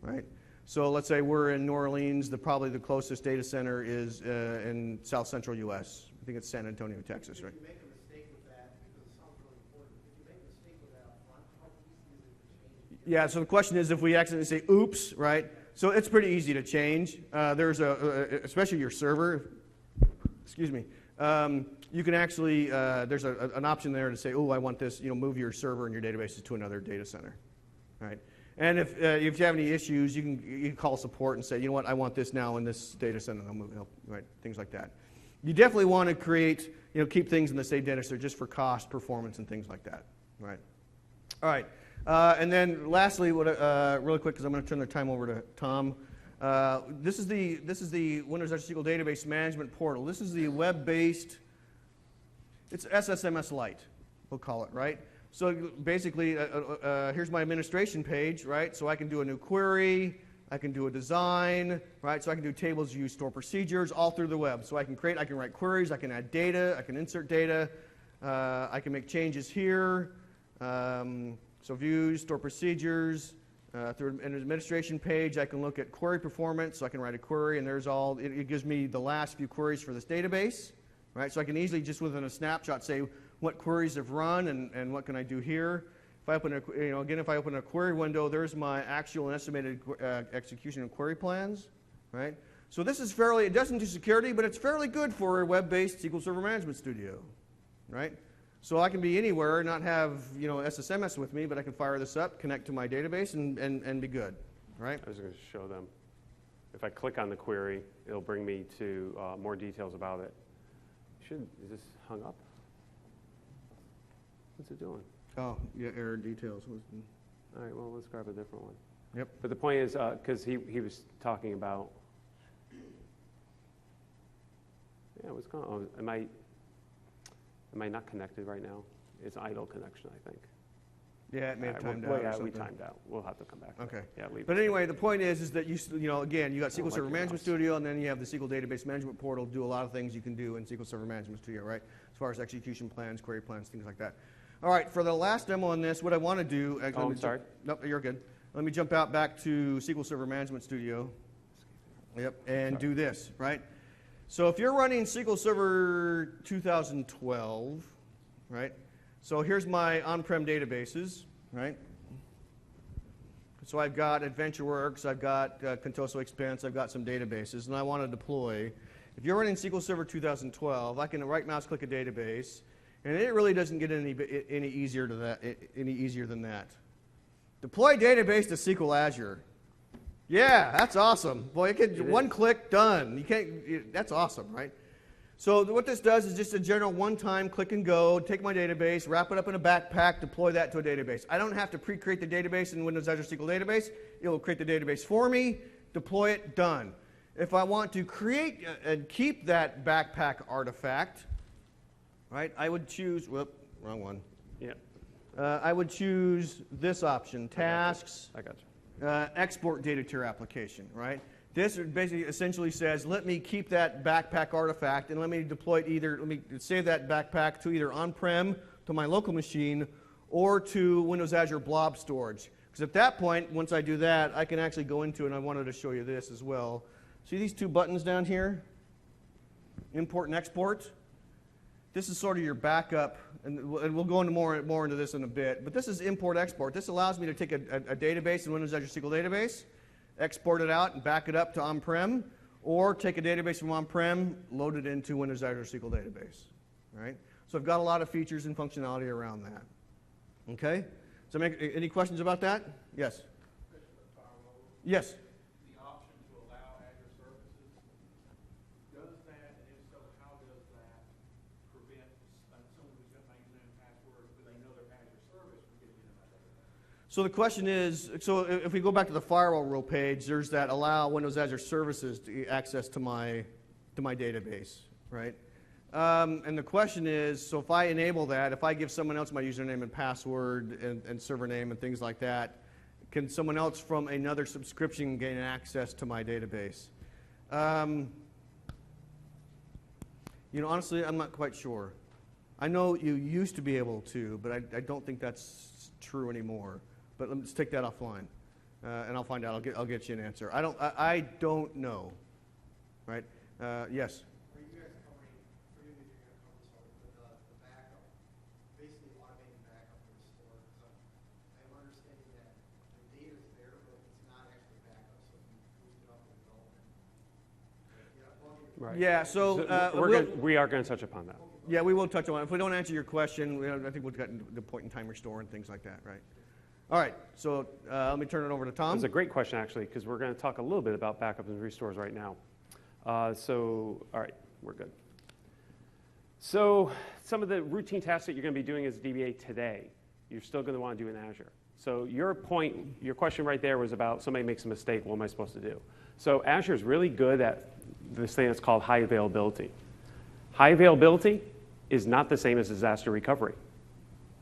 right? So let's say we're in New Orleans. Probably the closest data center is in South Central U.S. I think it's San Antonio, Texas, right? If you make a mistake with that, because it sounds really important, if you make a mistake with that up front, how easy is it to change it? Yeah, so the question is if we accidentally say oops, right? So it's pretty easy to change. There's especially your server, excuse me, you can actually, there's an option there to say, oh, I want this, move your server and your databases to another data center, right? And if you have any issues, you can call support and say, you know what, I want this now in this data center, and I'll move it, right? Things like that. You definitely want to keep things in the same data center just for cost, performance, and things like that, right? All right. And then lastly, really quick, because I'm going to turn the time over to Tom. This is the Windows Azure SQL Database Management Portal. This is the web-based. It's SSMS Lite, we'll call it, right? So basically, here's my administration page, right? So I can do a new query, I can do a design, right? So I can do tables, views, store procedures, all through the web. So I can write queries, I can add data, I can insert data, I can make changes here. So views, store procedures, through an administration page, I can look at query performance, so I can write a query, and it gives me the last few queries for this database, right? So I can easily, just within a snapshot, say what queries have run and what can I do here. If I open if I open a query window, there's my actual and estimated execution of query plans, right? So this is it doesn't do security, but it's fairly good for a web-based SQL Server Management Studio, right? So I can be anywhere, not have SSMS with me, but I can fire this up, connect to my database, and be good, right? I was going to show them. If I click on the query, it'll bring me to more details about it. Is this hung up? What's it doing? Oh, yeah, error details. All right, well, let's grab a different one. Yep. But the point is, because he was talking about, what's going on? Am I not connected right now? It's idle connection, I think. Yeah, it may have timed well, out. yeah, or we something. timed out. We'll have to come back. Okay. Yeah, leave But it. anyway, the point is that again, you got SQL like Server your Management mouse. Studio, and then you have the SQL Database Management Portal. Do a lot of things you can do in SQL Server Management Studio, right? As far as execution plans, query plans, things like that. All right, for the last demo on this, what I want to do. I'm sorry. Nope, you're good. Let me jump back to SQL Server Management Studio. Yep, and do this, right? So if you're running SQL Server 2012, right? So here's my on-prem databases, right? So I've got AdventureWorks, I've got Contoso Expense, I've got some databases, and I want to deploy. If you're running SQL Server 2012, I can right-mouse click a database, and it really doesn't get any easier than that. Deploy database to SQL Azure. Yeah, that's awesome. Boy, one click, done. That's awesome, right? So what this does is just a general one-time click and go, take my database, wrap it up in a backpack, deploy that to a database. I don't have to pre-create the database in Windows Azure SQL Database. It will create the database for me, deploy it, done. If I want to create and keep that backpack artifact, right, I would choose, wrong one. Yeah, I would choose this option, tasks, I got you. export data to your application, right? This basically essentially says, let me keep that backpack artifact and let me deploy it let me save that backpack to either on-prem to my local machine or to Windows Azure Blob Storage. Because at that point, once I do that, I can actually go into, and I wanted to show you this as well. See these two buttons down here? Import and export. This is sort of your backup, and we'll go into more into this in a bit. But this is import export. This allows me to take a database in Windows Azure SQL Database, export it out and back it up to on-prem, or take a database from on-prem, load it into Windows Azure SQL Database. Right? So I've got a lot of features and functionality around that. Okay? So any questions about that? Yes. Yes. The option to allow Azure services, does that, and if so, how does that prevent someone who's got my username and password, but they know their Azure service from getting into my database? So the question is, so if we go back to the firewall rule page, there's that allow Windows Azure services to access to my database, right? And the question is, so if I enable that, if I give someone else my username and password and server name and things like that, can someone else from another subscription gain access to my database? Honestly, I'm not quite sure. I know you used to be able to, but I don't think that's true anymore. But let's take that offline, and I'll find out. I'll get you an answer. I don't know, right? Yes. Are you guys covering, forgive me if you're going to cover this already, but the backup, basically automating backup for the store? Because I'm understanding that the data's there, but it's not actually backup, so if you boost it up in development. Right. Yeah. So we are going to touch upon that. yeah, we will touch on it. If we don't answer your question, I think we'll get into the point in time restore and things like that, right? All right. So let me turn it over to Tom. That's a great question, actually, because we're going to talk a little bit about backup and restores right now. All right, we're good. So some of the routine tasks that you're going to be doing as a DBA today, you're still going to want to do in Azure. So your question right there was about somebody makes a mistake, what am I supposed to do? So Azure is really good at this thing that's called high availability. High availability is not the same as disaster recovery.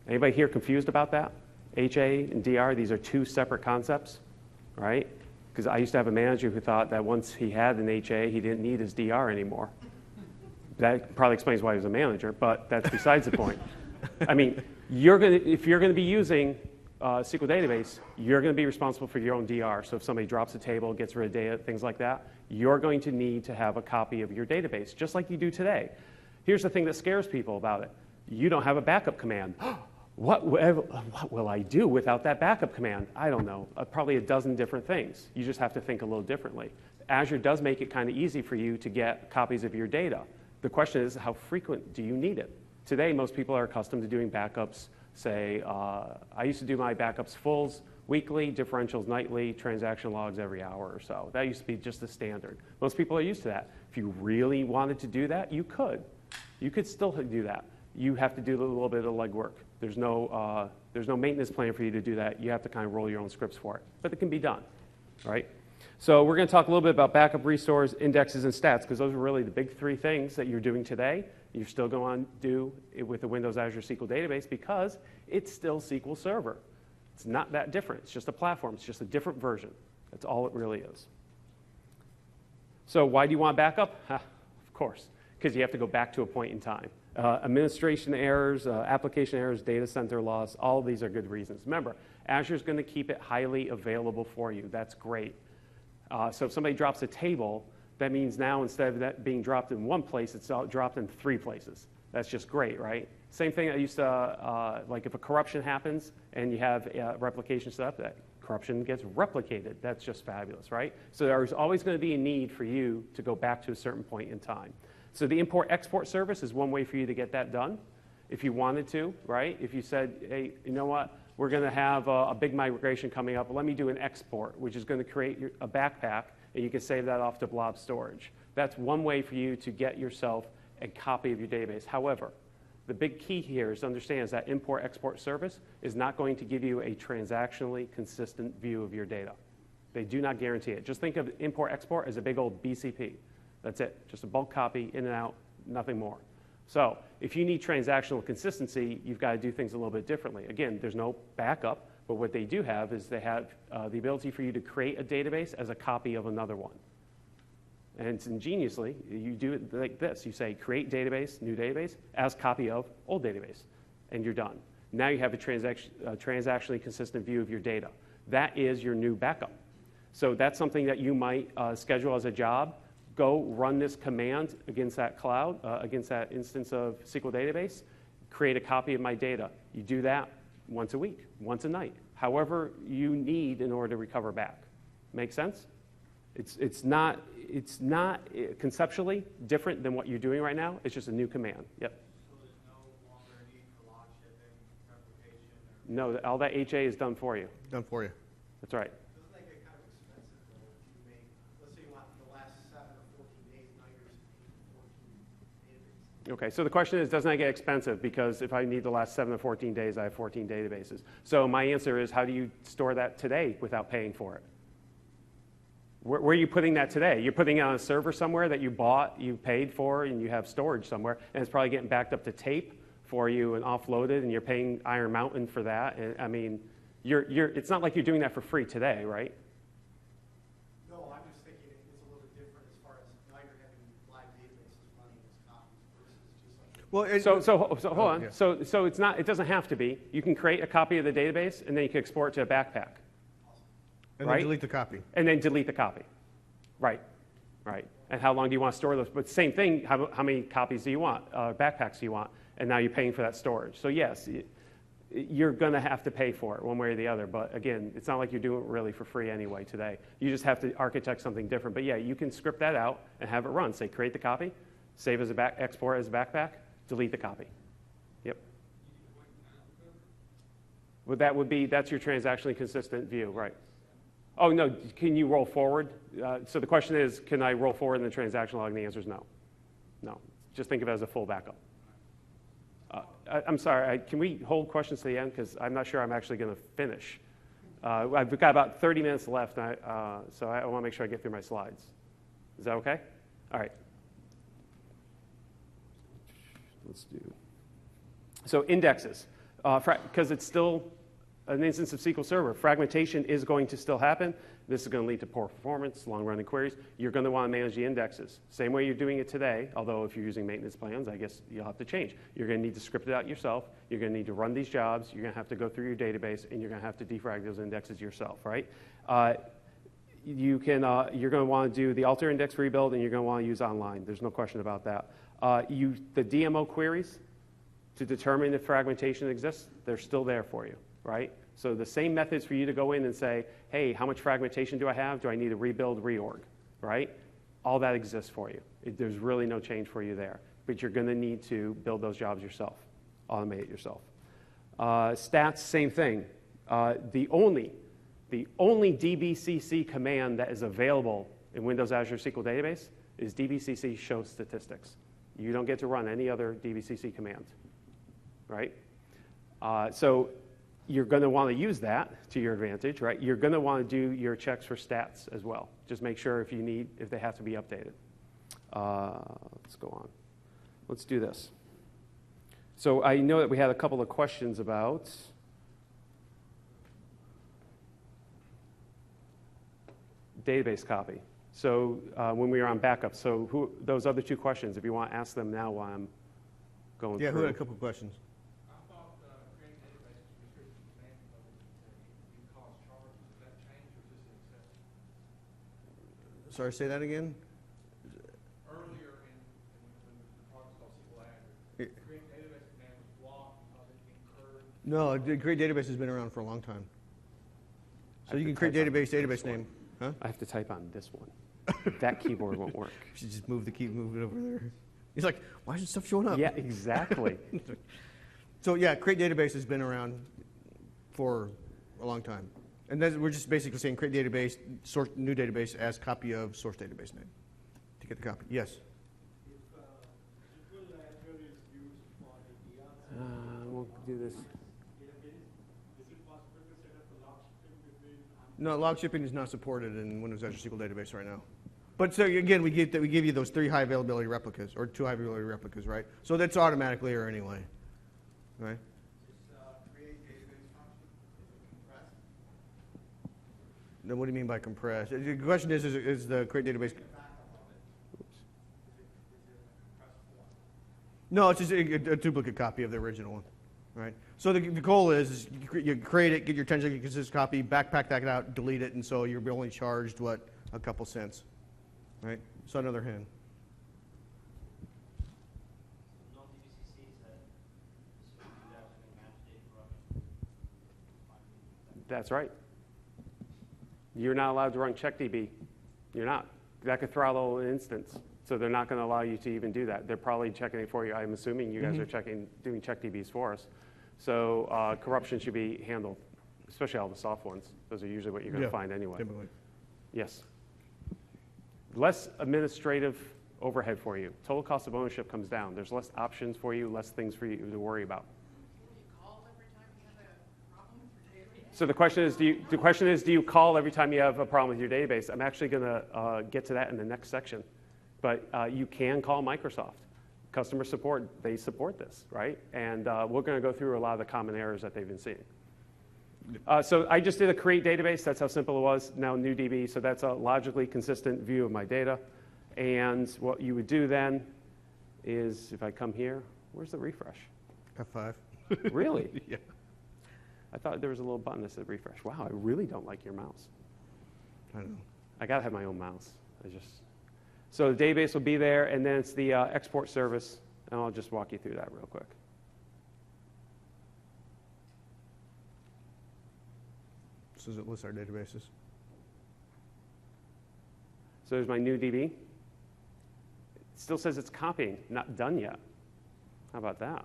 Anybody here confused about that? HA and DR, these are two separate concepts, right? Because I used to have a manager who thought that once he had an HA, he didn't need his DR anymore. That probably explains why he was a manager, but that's besides the point. I mean, if you're going to be using SQL database, you're going to be responsible for your own DR. So if somebody drops a table, gets rid of data, things like that, you're going to need to have a copy of your database, just like you do today. Here's the thing that scares people about it. You don't have a backup command. What will I do without that backup command? I don't know. Probably a dozen different things. You just have to think a little differently. Azure does make it kind of easy for you to get copies of your data. The question is, how frequent do you need it? Today, most people are accustomed to doing backups. Say, I used to do my backups fulls weekly, differentials nightly, transaction logs every hour or so. That used to be just the standard. Most people are used to that. If you really wanted to do that, you could. You could still do that. You have to do a little bit of legwork. There's no maintenance plan for you to do that. You have to kind of roll your own scripts for it. But it can be done, right? So we're going to talk a little bit about backup, restores, indexes, and stats, because those are really the big three things that you're doing today. You're still going to do it with the Windows Azure SQL database because it's still SQL Server. It's not that different. It's just a platform. It's just a different version. That's all it really is. So why do you want backup? Of course, because you have to go back to a point in time. Administration errors, application errors, data center loss, all of these are good reasons. Remember, Azure is going to keep it highly available for you. That's great. So if somebody drops a table, that means now instead of that being dropped in one place, it's dropped in 3 places. That's just great, right? Same thing I used to, like if a corruption happens and you have replication set up, that corruption gets replicated. That's just fabulous, right? So there's always going to be a need for you to go back to a certain point in time. So the import-export service is one way for you to get that done if you wanted to, right? If you said, hey, you know what? We're going to have a big migration coming up. Let me do an export, which is going to create a backpack, and you can save that off to blob storage. That's one way for you to get yourself a copy of your database. However, the big key here is to understand is that import-export service is not going to give you a transactionally consistent view of your data. They do not guarantee it. Just think of import-export as a big old BCP. That's it. Just a bulk copy, in and out, nothing more. So if you need transactional consistency, you've got to do things a little bit differently. Again, there's no backup, but what they do have is they have the ability for you to create a database as a copy of another one. And it's ingeniously, you do it like this. You say create database, new database, as copy of old database, and you're done. Now you have a transactionally consistent view of your data. That is your new backup. So that's something that you might schedule as a job. Go run this command against that cloud, against that instance of SQL database, create a copy of my data. You do that once a week, once a night, however you need in order to recover back. Make sense? It's not conceptually different than what you're doing right now. It's just a new command. Yep. So there's no longer a need for log shipping, replication? No, all that HA is done for you. Done for you. That's right. Doesn't that get kind of expensive, though, if you make, let's say you want the last 7 or 14 days, now you're just paying for 14 database? Okay, so the question is, doesn't that get expensive? Because if I need the last 7 to 14 days, I have 14 databases. So my answer is, how do you store that today without paying for it? Where are you putting that today? You're putting it on a server somewhere that you bought, you paid for, and you have storage somewhere, and it's probably getting backed up to tape for you and offloaded, and you're paying Iron Mountain for that. And I mean, it's not like you're doing that for free today, right? No, I'm just thinking it's a little bit different as far as now you're having live databases running as copies versus just like. Well, So hold on. yeah. So it's not. It doesn't have to be. You can create a copy of the database, and then you can export it to a backpack, And right? then delete the copy. and then delete the copy. Right. And how long do you want to store those? But same thing. How many copies do you want? Backpacks do you want? And now you're paying for that storage. So yes, you're going to have to pay for it one way or the other. But again, it's not like you're doing it really for free anyway today. You just have to architect something different. But yeah, you can script that out and have it run. Say, create the copy, save as a export as a backpack, delete the copy. Yep. Well, that's your transactionally consistent view, right? Oh, no, can you roll forward? So the question is, can I roll forward in the transaction log? And the answer is no. No. Just think of it as a full backup. I'm sorry, can we hold questions to the end? Because I'm not sure I'm actually going to finish. I've got about 30 minutes left, so I want to make sure I get through my slides. Is that okay? All right. Let's do. So indexes, because it's still an instance of SQL Server. Fragmentation is going to still happen. This is going to lead to poor performance, long-running queries. You're going to want to manage the indexes. Same way you're doing it today, although if you're using maintenance plans, I guess you'll have to change. You're going to need to script it out yourself. You're going to need to run these jobs. You're going to have to go through your database, and you're going to have to defrag those indexes yourself, right? You're going to want to do the alter index rebuild, and you're going to want to use online. There's no question about that. The DMO queries to determine if fragmentation exists, they're still there for you, right? So the same methods for you to go in and say, hey, how much fragmentation do I have? Do I need to rebuild, reorg, right? All that exists for you. There's really no change for you there. But you're going to need to build those jobs yourself, automate it yourself. Stats, same thing. The only DBCC command that is available in Windows Azure SQL Database is DBCC show statistics. You don't get to run any other DBCC command, right? So you're going to want to use that to your advantage, right? You're going to want to do your checks for stats as well. Just make sure if they have to be updated. Let's go on. Let's do this. So I know that we had a couple of questions about database copy. So when we were on backup, so those other two questions, if you want to ask them now while I'm going through. Yeah, who had a couple of questions? I thought creating databases restricted the name of it, you cause charges. Does that change or is this an exception? Sorry, say that again? Earlier when the product was called SQL Azure, creating database name was blocked because it incurred. No, the Create Database has been around for a long time. So you can create database name. Huh? I have to type on this one. That keyboard won't work. You should just move it over there. He's like, why isn't stuff showing up? Yeah, exactly. So yeah, Create Database has been around for a long time. And we're just basically saying create database, source new database as copy of source database name to get the copy. Yes? If SQL Azure is used for APIs, We'll do this. is it possible to set up a lock system between? No, log shipping is not supported in Windows Azure SQL Database right now. But so again, we give you those 3 high availability replicas or 2 high availability replicas, right? So that's automatically there anyway, right? Create database function, is it compressed? Then what do you mean by compress? The question is the create database? No, it's just a duplicate copy of the original one, right? So the goal is you create it, get your 10 gig consistent copy, backpack that out, delete it, and so you're only charged, what, a couple cents, right? So another hand. No DBCCs that match data corruption. That's right. You're not allowed to run CheckDB. You're not. That could throttle an instance. So they're not going to allow you to even do that. They're probably checking it for you. I'm assuming you guys are doing CheckDBs for us. So corruption should be handled, especially all the soft ones. Those are usually what you're going to find anyway. Typically. Yes. Less administrative overhead for you. Total cost of ownership comes down. There's less options for you, less things for you to worry about. Can you call every time you have a problem with your database? So the question is, do you call every time you have a problem with your database? I'm actually going to get to that in the next section. But you can call Microsoft. Customer support, they support this, right? And we're going to go through a lot of the common errors that they've been seeing. So I just did a create database. That's how simple it was. Now new DB. So that's a logically consistent view of my data. And what you would do then is, if I come here, where's the refresh? F5. Really? Yeah. I thought there was a little button that said refresh. Wow, I really don't like your mouse. I know. I got to have my own mouse. So the database will be there, and then it's the export service, and I'll just walk you through that real quick. So does it list our databases? So there's my new DB. It still says it's copying, not done yet. How about that?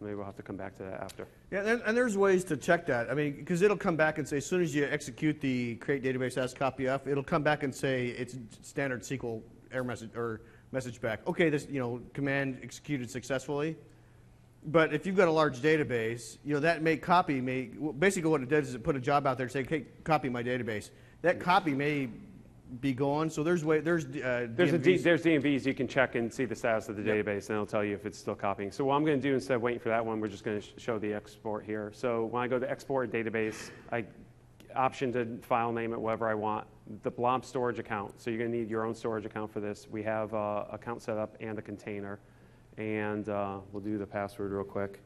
Maybe we'll have to come back to that after. Yeah, and there's ways to check that. I mean, because it'll come back and say, as soon as you execute the create database as copy F, it'll come back and say it's standard SQL error message or message back. Okay, this command executed successfully. But if you've got a large database, that basically what it does is it put a job out there and say, okay, copy my database. That copy may be gone. So there's DMVs. There's DMVs you can check and see the status of the database, and it'll tell you if it's still copying. So what I'm going to do, instead of waiting for that one, we're just going to show the export here. So when I go to export database, I option to file name it whatever I want. The blob storage account. So you're going to need your own storage account for this. We have account set up and a container, and we'll do the password real quick.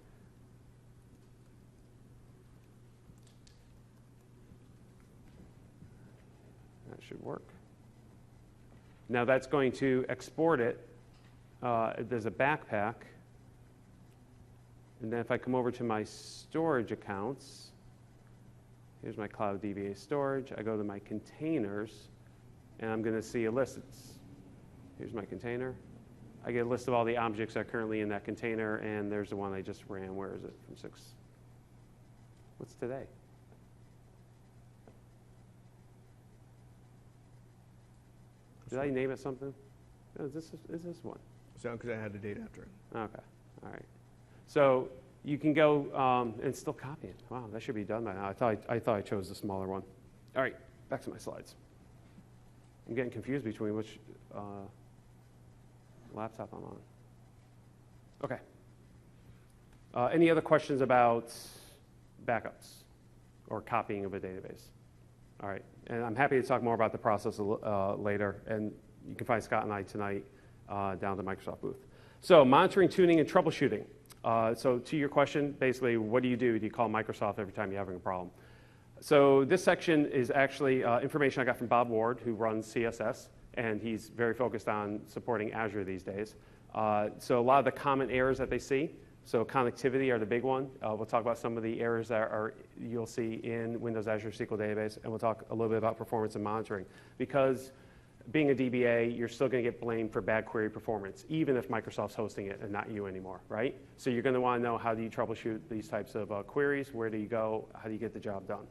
That should work. Now that's going to export it. There's a backpack. And then if I come over to my storage accounts, here's my Cloud DBA storage. I go to my containers, and I'm going to see a list. Here's my container. I get a list of all the objects that are currently in that container, and there's the one I just ran. Where is it? From 6. What's today? Did I name it something? No, is this one? So because I had the date after it. Okay, all right. So you can go and it's still copying. Wow, that should be done by now. I thought I chose the smaller one. All right, back to my slides. I'm getting confused between which laptop I'm on. Okay. Any other questions about backups or copying of a database? All right, and I'm happy to talk more about the process later, and you can find Scott and I tonight down at the Microsoft booth. So monitoring, tuning, and troubleshooting. So to your question, basically, what do you do? Do you call Microsoft every time you're having a problem? So this section is actually information I got from Bob Ward, who runs CSS, and he's very focused on supporting Azure these days. So a lot of the common errors that they see, so connectivity are the big one. We'll talk about some of the errors that you'll see in Windows Azure SQL Database, and we'll talk a little bit about performance and monitoring. Because being a DBA, you're still going to get blamed for bad query performance, even if Microsoft's hosting it and not you anymore, right? So you're going to want to know, how do you troubleshoot these types of queries? Where do you go? How do you get the job done?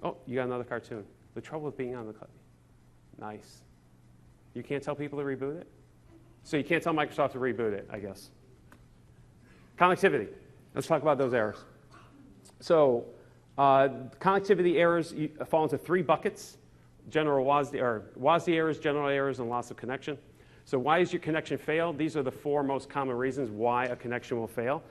Oh, you got another cartoon. The trouble with being on the cloud. Nice. You can't tell people to reboot it? So you can't tell Microsoft to reboot it, I guess. Connectivity. Let's talk about those errors. So connectivity errors fall into 3 buckets. General WASD errors, general errors, and loss of connection. So why does your connection fail? These are the 4 most common reasons why a connection will fail.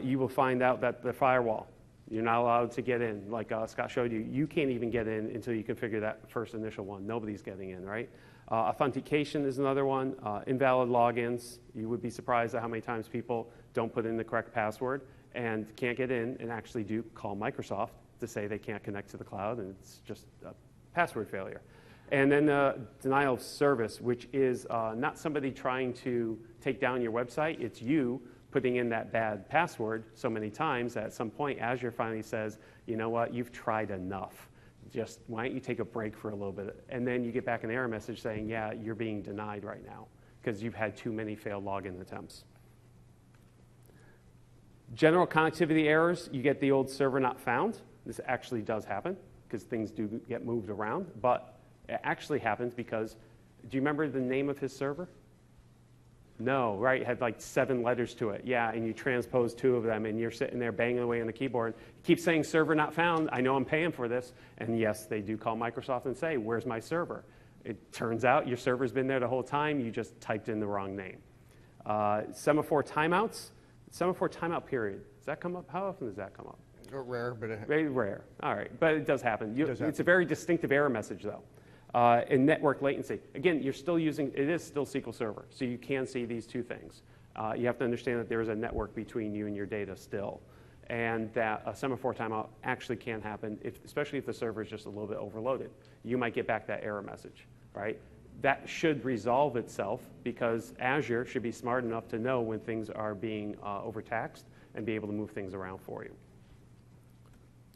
You will find out that the firewall, you're not allowed to get in. Like Scott showed you, you can't even get in until you configure that first initial one. Nobody's getting in, right? Authentication is another one. Invalid logins. You would be surprised at how many times people don't put in the correct password and can't get in and actually do call Microsoft to say they can't connect to the cloud, and it's just a password failure. And then denial of service, which is not somebody trying to take down your website. It's you putting in that bad password so many times that at some point Azure finally says, you know what, you've tried enough. Just why don't you take a break for a little bit? And then you get back an error message saying, yeah, you're being denied right now because you've had too many failed login attempts. General connectivity errors, you get the old server not found. This actually does happen because things do get moved around, but It actually happens because, do you remember the name of his server? No, right? It had like 7 letters to it. Yeah, and you transpose 2 of them, and you're sitting there banging away on the keyboard. You keep saying server not found. I know I'm paying for this. And yes, they do call Microsoft and say, where's my server? It turns out your server's been there the whole time. You just typed in the wrong name. Semaphore timeouts. Semaphore timeout period. Does that come up? How often does that come up? Rare, but Very rare. All right, but it does happen. It does happen. It's a very distinctive error message, though. And network latency. Again, you're still using, it is still SQL Server, so you can see these 2 things. You have to understand that there is a network between you and your data still, and that a semaphore timeout actually can happen, especially if the server is just a little bit overloaded. You might get back that error message, right? That should resolve itself because Azure should be smart enough to know when things are being overtaxed and be able to move things around for you.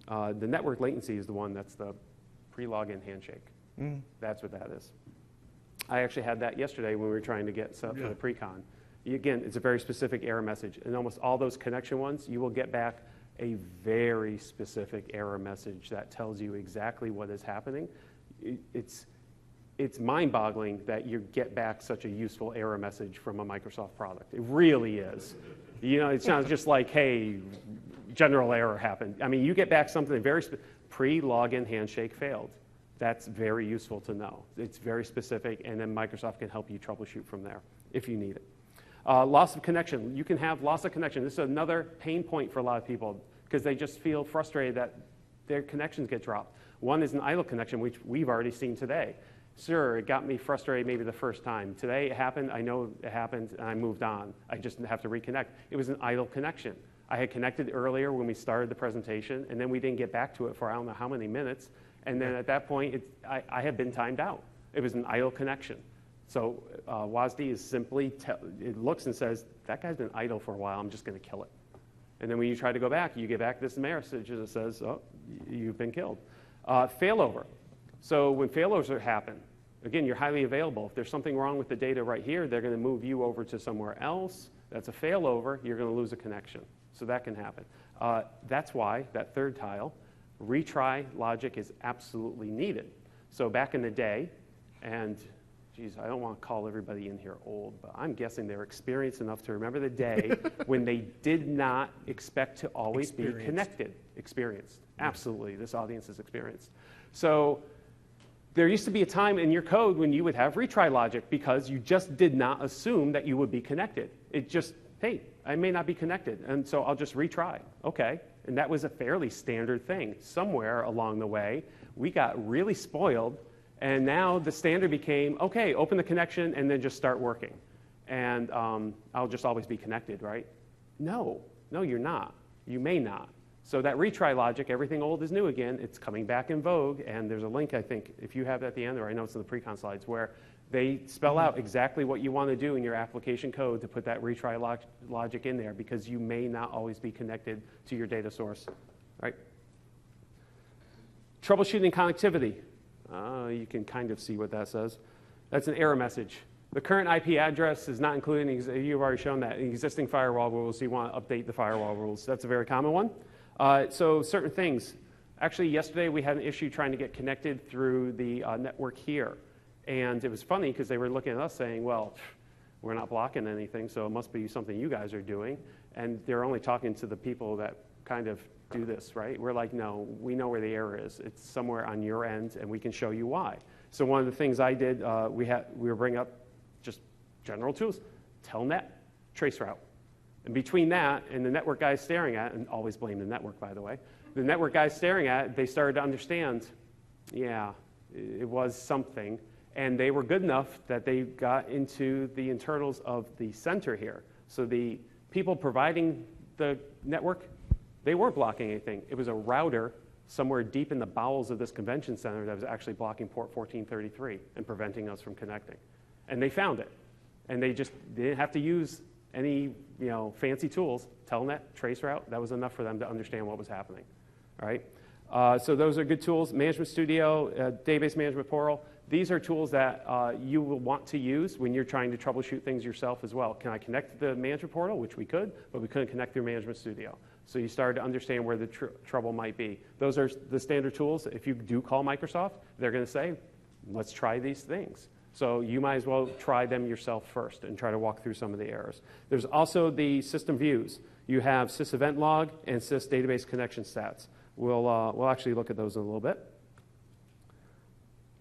The network latency is the one that's the pre-login handshake. That's what that is. I actually had that yesterday when we were trying to get set up for the pre-con. Again, it's a very specific error message. And almost all those connection ones, you will get back a very specific error message that tells you exactly what is happening. It's mind-boggling that you get back such a useful error message from a Microsoft product. It really is. You know, it sounds just like, hey, general error happened. I mean, you get back something very pre-login handshake failed. That's very useful to know. It's very specific, and then Microsoft can help you troubleshoot from there if you need it. Loss of connection. You can have loss of connection. This is another pain point for a lot of people because they just feel frustrated that their connections get dropped. One is an idle connection, which we've already seen today. Sure, it got me frustrated maybe the first time. Today it happened, I know it happened, and I moved on. I just have to reconnect. It was an idle connection. I had connected earlier when we started the presentation, and then we didn't get back to it for I don't know how many minutes. And then at that point, I had been timed out. It was an idle connection. So WASD is simply, it looks and says, that guy's been idle for a while, I'm just going to kill it. And then when you try to go back, you get back this message that says, oh, you've been killed. Failover. So when failovers happen, again, you're highly available. If there's something wrong with the data right here, they're going to move you over to somewhere else. That's a failover. You're going to lose a connection. So that can happen. That's why, that third tile, retry logic is absolutely needed. So back in the day, and geez, I don't want to call everybody in here old, but I'm guessing they're experienced enough to remember the day when they did not expect to always be connected. Experienced. Absolutely. This audience is experienced. So there used to be a time in your code when you would have retry logic because you just did not assume that you would be connected. It just, hey, I may not be connected, and so I'll just retry. Okay. And that was a fairly standard thing. Somewhere along the way, we got really spoiled, and now the standard became, okay, open the connection and then just start working. And I'll just always be connected, right? No, you're not. You may not. So that retry logic, everything old is new again, it's coming back in vogue, and there's a link, I think, if you have it at the end, or I know it's in the pre-con slides, where they spell out exactly what you want to do in your application code to put that retry logic in there, because you may not always be connected to your data source, right? Troubleshooting connectivity. You can kind of see what that says. That's an error message. The current IP address is not including, you've already shown that, existing firewall rules, so you want to update the firewall rules. That's a very common one. So certain things. Actually, yesterday we had an issue trying to get connected through the network here. And it was funny because they were looking at us saying, well, we're not blocking anything, so it must be something you guys are doing. And they're only talking to the people that kind of do this, right? We're like, no, we know where the error is. It's somewhere on your end, and we can show you why. So one of the things I did, we were bringing up just general tools, telnet, traceroute. And between that and the network guys staring at, and always blame the network, by the way, the network guys staring at it, they started to understand, yeah, it was something. And they were good enough that they got into the internals of the center here. So the people providing the network, they weren't blocking anything. It was a router somewhere deep in the bowels of this convention center that was actually blocking port 1433 and preventing us from connecting. And they found it. And they didn't have to use any fancy tools. Telnet, traceroute, that was enough for them to understand what was happening. All right? So those are good tools. Management Studio, database management portal. These are tools that you will want to use when you're trying to troubleshoot things yourself as well. Can I connect to the management portal? Which we could, but we couldn't connect through Management Studio. So you started to understand where the trouble might be. Those are the standard tools. If you do call Microsoft, they're going to say, let's try these things. So you might as well try them yourself first and try to walk through some of the errors. There's also the system views. You have sys event log and sys database connection stats. We'll actually look at those in a little bit.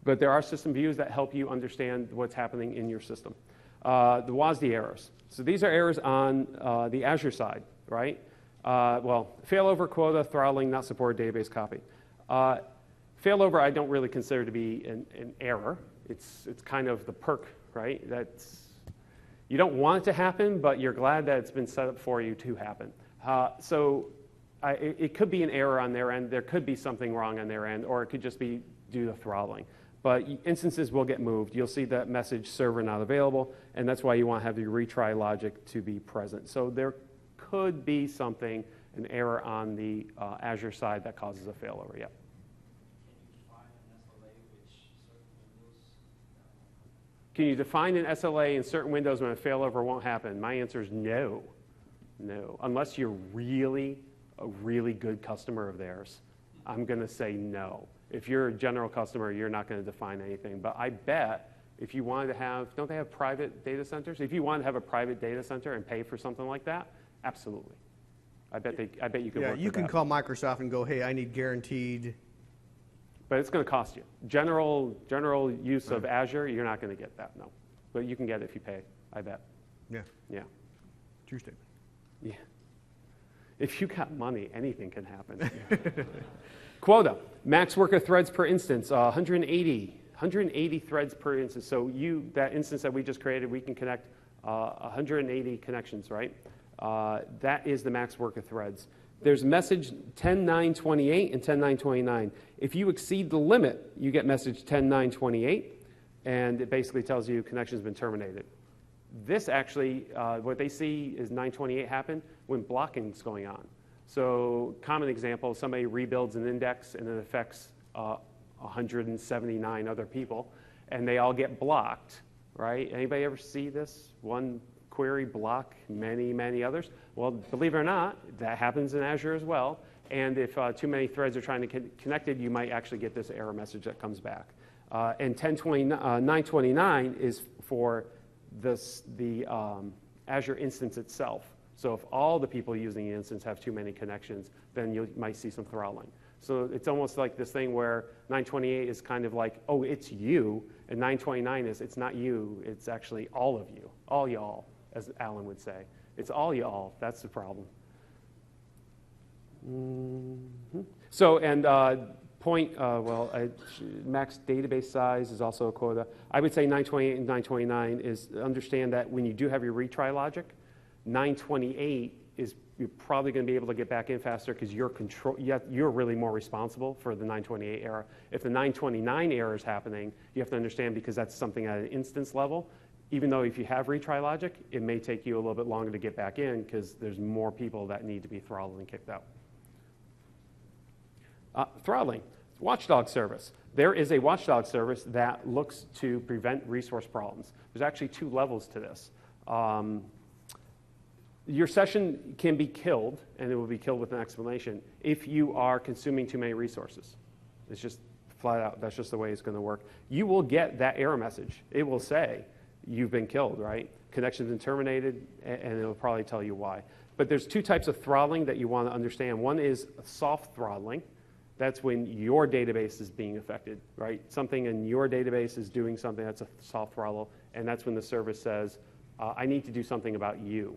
But there are system views that help you understand what's happening in your system. The WASD errors. So these are errors on the Azure side, right? Failover, quota, throttling, not supported database copy. Failover I don't really consider to be an error. It's kind of the perk, right? You don't want it to happen, but you're glad that it's been set up for you to happen. It could be an error on their end. There could be something wrong on their end, or it could just be due to throttling. But instances will get moved. You'll see that message server not available, and that's why you want to have the retry logic to be present. So there could be something, an error on the Azure side that causes a failover, yeah. Can you define an SLA in certain windows when a failover won't happen? My answer is no. No. Unless you're a really good customer of theirs, I'm going to say no. If you're a general customer, you're not going to define anything. But I bet if you wanted to have, don't they have private data centers? If you want to have a private data center and pay for something like that, absolutely. I bet you can work with that. Yeah, you can call Microsoft and go, hey, I need guaranteed. But it's going to cost you. General use of Azure, you're not going to get that, no. But you can get it if you pay, I bet. Yeah. Yeah. True statement. Yeah. If you got money, anything can happen. Quota, max worker threads per instance, 180 threads per instance. So that instance that we just created, we can connect 180 connections, right? That is the max worker threads. There's message 10.9.28 and 10.9.29. If you exceed the limit, you get message 10.9.28, and it basically tells you connection's been terminated. This actually, what they see is 9.28 happen when blocking's going on. So common example, somebody rebuilds an index and it affects 179 other people, and they all get blocked, right? Anybody ever see this? One query block many, many others? Well, believe it or not, that happens in Azure as well. And if too many threads are trying to get connected, you might actually get this error message that comes back. And 9.29 is for the Azure instance itself. So if all the people using the instance have too many connections, then you might see some throttling. So it's almost like this thing where 9.28 is kind of like, oh, it's you, and 9.29 is, it's not you, it's actually all of you, all y'all, as Alan would say. It's all y'all, that's the problem. Mm-hmm. So, and max database size is also a quota. I would say 9.28 and 9.29 is, understand that when you do have your retry logic, 9.28 is, you're probably going to be able to get back in faster because you're really more responsible for the 9.28 error. If the 9.29 error is happening, you have to understand, because that's something at an instance level, even though if you have retry logic, it may take you a little bit longer to get back in because there's more people that need to be throttled and kicked out. Throttling, watchdog service. There is a watchdog service that looks to prevent resource problems. There's actually two levels to this. Your session can be killed, and it will be killed with an explanation, if you are consuming too many resources. It's just flat out, that's just the way it's going to work. You will get that error message. It will say, you've been killed, right? Connection's been terminated, and it'll probably tell you why. But there's two types of throttling that you want to understand. One is soft throttling. That's when your database is being affected, right? Something in your database is doing something, that's a soft throttle, and that's when the service says, I need to do something about you.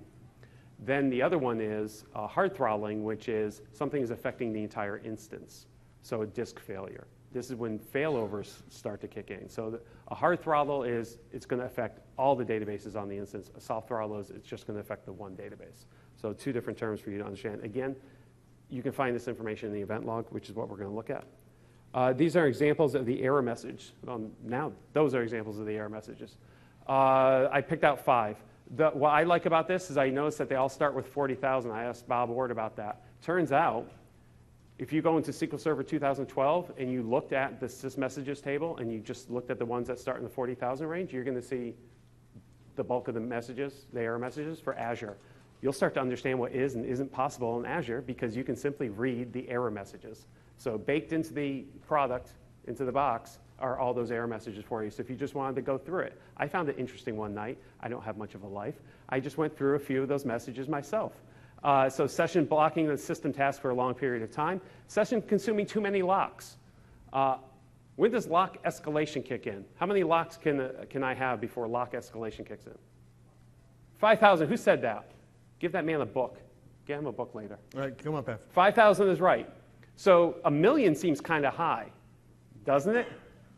Then the other one is hard throttling, which is something is affecting the entire instance. So a disk failure. This is when failovers start to kick in. So a hard throttle is, it's going to affect all the databases on the instance. A soft throttle is, it's just going to affect the one database. So two different terms for you to understand. Again, you can find this information in the event log, which is what we're going to look at. These are examples of the error message. Now, those are examples of the error messages. I picked out 5. What I like about this is I noticed that they all start with 40,000. I asked Bob Ward about that. Turns out, if you go into SQL Server 2012 and you looked at the sysmessages table and you just looked at the ones that start in the 40,000 range, you're going to see the bulk of the messages, the error messages for Azure. You'll start to understand what is and isn't possible in Azure because you can simply read the error messages. So baked into the product, into the box, are all those error messages for you. So if you just wanted to go through it, I found it interesting one night. I don't have much of a life. I just went through a few of those messages myself. So session blocking the system task for a long period of time. Session consuming too many locks. When does lock escalation kick in? How many locks can I have before lock escalation kicks in? 5,000. Who said that? Give that man a book. Get him a book later. All right, come on, Pat. 5,000 is right. So 1 million seems kind of high, doesn't it?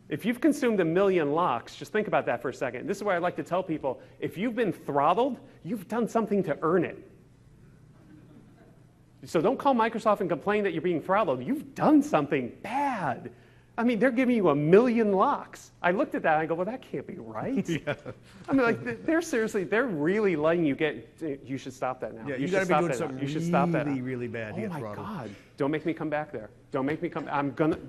If you've consumed 1 million locks, just think about that for a second. This is where I like to tell people, if you've been throttled, you've done something to earn it. So don't call Microsoft and complain that you're being throttled. You've done something bad. I mean, they're giving you 1 million locks. I looked at that and I go, well, that can't be right. Yeah. I mean, like, they're really letting you get, you should stop that now. Yeah, you got to be doing something you should stop that now. really, really bad to Oh get my throttled. God, don't make me come back there. Don't make me come,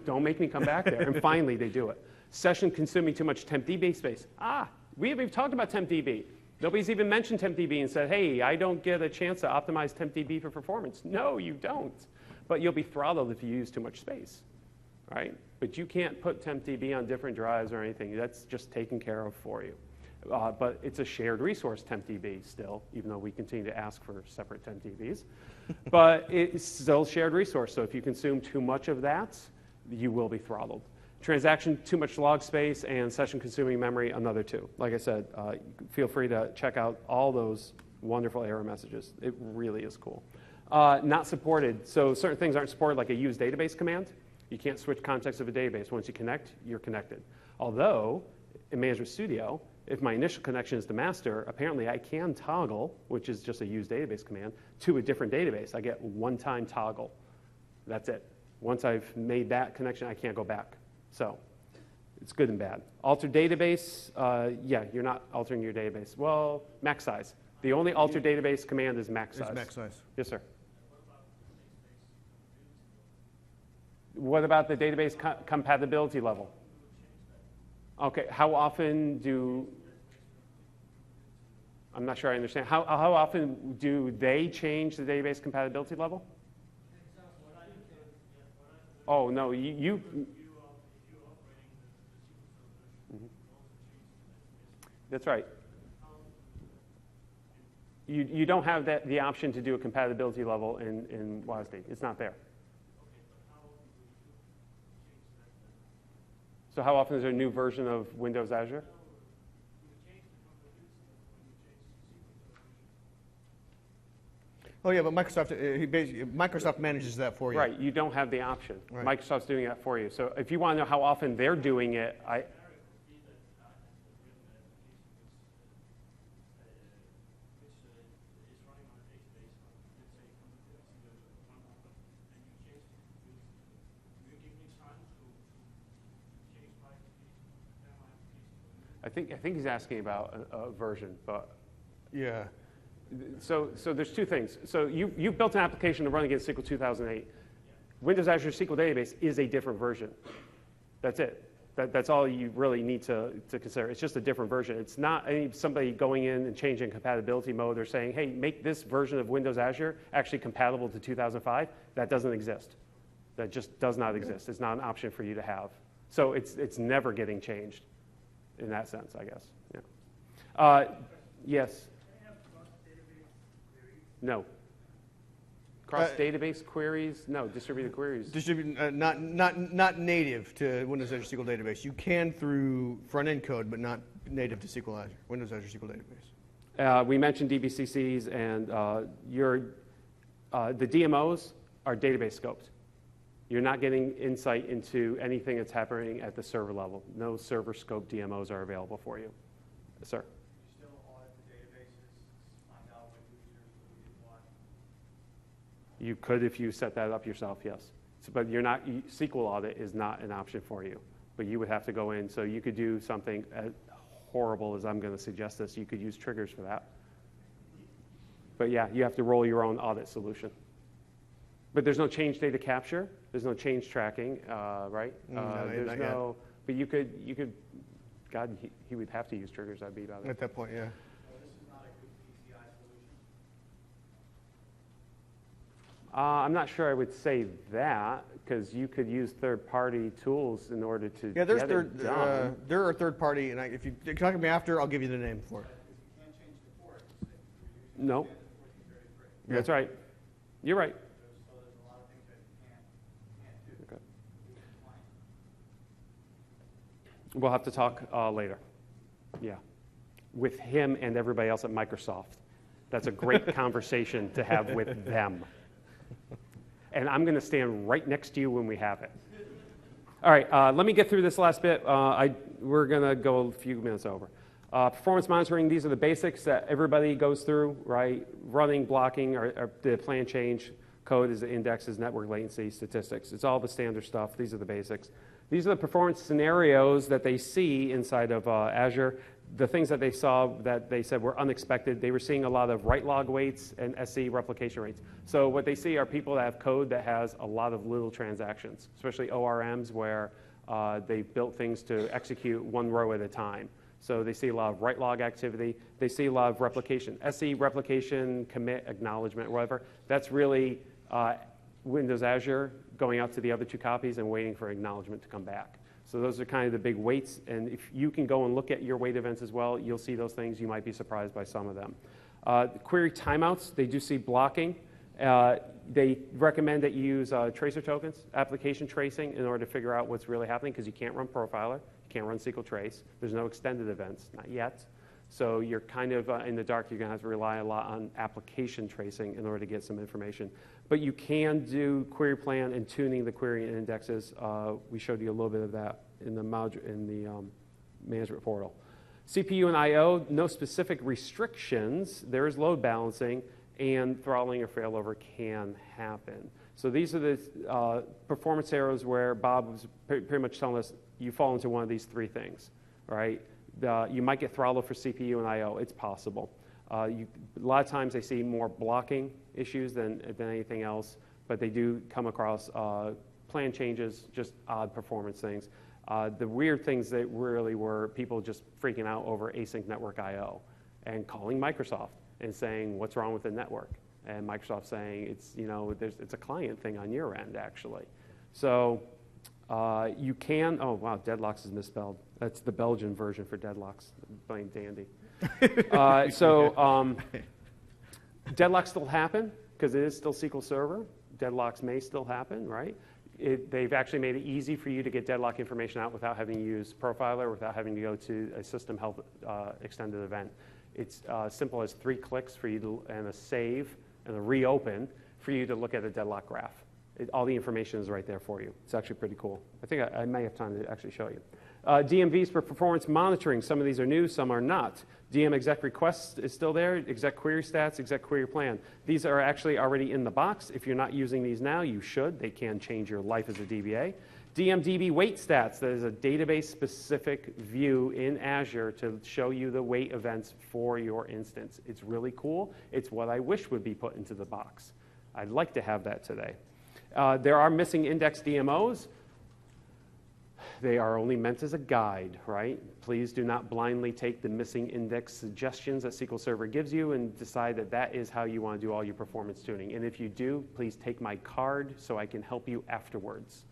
don't make me come back there. And finally, they do it. Session consuming too much TempDB space. We haven't even talked about TempDB. Nobody's even mentioned TempDB and said, hey, I don't get a chance to optimize TempDB for performance. No, you don't. But you'll be throttled if you use too much space, right? But you can't put TempDB on different drives or anything. That's just taken care of for you. But it's a shared resource, TempDB, still, even though we continue to ask for separate TempDBs. But it's still a shared resource. So if you consume too much of that, you will be throttled. Transaction, too much log space, and session consuming memory, another two. Like I said, feel free to check out all those wonderful error messages. It really is cool. Not supported. So certain things aren't supported, like a use database command. You can't switch context of a database. Once you connect, you're connected. Although, in Management Studio, if my initial connection is to master, apparently I can toggle, which is just a use database command, to a different database. I get one-time toggle. That's it. Once I've made that connection, I can't go back. So it's good and bad. Alter database, yeah, you're not altering your database. Well, max size. The only alter database command is max size. It's max size. Yes, sir. What about the database compatibility level? Okay, how often do, I'm not sure I understand. How often do they change the database compatibility level? Oh, no, you that's right. You don't have the option to do a compatibility level in WASD. It's not there. So how often is there a new version of Windows Azure? Oh yeah, but Microsoft manages that for you. Right, you don't have the option. Right. Microsoft's doing that for you. So if you want to know how often they're doing it, I think he's asking about a version, but Yeah. so there's two things. So you've built an application to run against SQL 2008. Windows Azure SQL Database is a different version. That's it. That's all you really need to consider. It's just a different version. It's not somebody going in and changing compatibility mode or saying, hey, make this version of Windows Azure actually compatible to 2005. That doesn't exist. That just does not exist. It's not an option for you to have. So it's never getting changed in that sense, I guess. Yeah. Yes. No. Cross-database queries? No. Distributed queries? Not native to Windows Azure SQL Database. You can through front-end code, but not native to SQL Azure, Windows Azure SQL Database. We mentioned DBCCs, and the DMOs are database scoped. You're not getting insight into anything that's happening at the server level. No server scope DMOs are available for you. Yes, sir. You still audit the databases, find out what users did what? You could if you set that up yourself, yes. So, but you're not, SQL audit is not an option for you. But you would have to go in, so you could do something as horrible as I'm going to suggest this. You could use triggers for that. But yeah, you have to roll your own audit solution. But there's no change data capture. There's no change tracking, right? No, there's not no. But you could. God, he would have to use triggers. I'd be about it. At that point, yeah. So this is not a good PCI I'm not sure I would say that, because you could use third-party tools in order to Yeah, there's get it done. there are third party, and if you talk to me after, I'll give you the name for it. You can't change the port. So No, very free. that's right. You're right. So there's a lot of things that you can't do. Okay. We'll have to talk later. Yeah, with him and everybody else at Microsoft. That's a great conversation to have with them. And I'm going to stand right next to you when we have it. All right, let me get through this last bit. We're going to go a few minutes over. Performance monitoring, these are the basics that everybody goes through, right? Running, blocking, or the plan change. Code is the indexes, network latency, statistics. It's all the standard stuff. These are the basics. These are the performance scenarios that they see inside of Azure. The things that they saw that they said were unexpected, they were seeing a lot of write log waits and SC replication rates. So what they see are people that have code that has a lot of little transactions, especially ORMs where they built things to execute one row at a time. So they see a lot of write log activity. They see a lot of replication. SC replication, commit, acknowledgement, whatever. That's really Windows Azure going out to the other two copies and waiting for acknowledgement to come back. So those are kind of the big weights, and if you can go and look at your wait events as well, you'll see those things. You might be surprised by some of them. Query timeouts, they do see blocking. They recommend that you use tracer tokens, application tracing, in order to figure out what's really happening, because you can't run Profiler, you can't run SQL Trace. There's no extended events, not yet. So you're kind of in the dark. You're going to have to rely a lot on application tracing in order to get some information. But you can do query plan and tuning the query and indexes. We showed you a little bit of that in the management portal. CPU and I/O, no specific restrictions. There is load balancing, and throttling or failover can happen. So these are the performance arrows where Bob was pretty much telling us you fall into one of these three things, right? You might get throttled for CPU and I/O. It's possible. A lot of times they see more blocking issues than anything else, but they do come across plan changes, just odd performance things. The weird things that really were people just freaking out over async network I/O and calling Microsoft and saying, what's wrong with the network? And Microsoft saying, it's a client thing on your end, actually. So you can, oh, wow, deadlocks is misspelled. That's the Belgian version for deadlocks. Blame Dandy. Deadlocks still happen because it is still SQL Server. Deadlocks may still happen, right? They've actually made it easy for you to get deadlock information out without having to use Profiler, without having to go to a system health extended event. It's simple as 3 clicks for you to, and a save and a reopen for you to look at a deadlock graph. All the information is right there for you. It's actually pretty cool. I think I may have time to actually show you. DMVs for performance monitoring. Some of these are new, some are not. DM exec requests is still there, exec query stats, exec query plan. These are actually already in the box. If you're not using these now, you should. They can change your life as a DBA. DMDB wait stats, that is a database-specific view in Azure to show you the wait events for your instance. It's really cool. It's what I wish would be put into the box. I'd like to have that today. There are missing index DMOs. They are only meant as a guide, right? Please do not blindly take the missing index suggestions that SQL Server gives you and decide that that is how you want to do all your performance tuning. And if you do, please take my card so I can help you afterwards.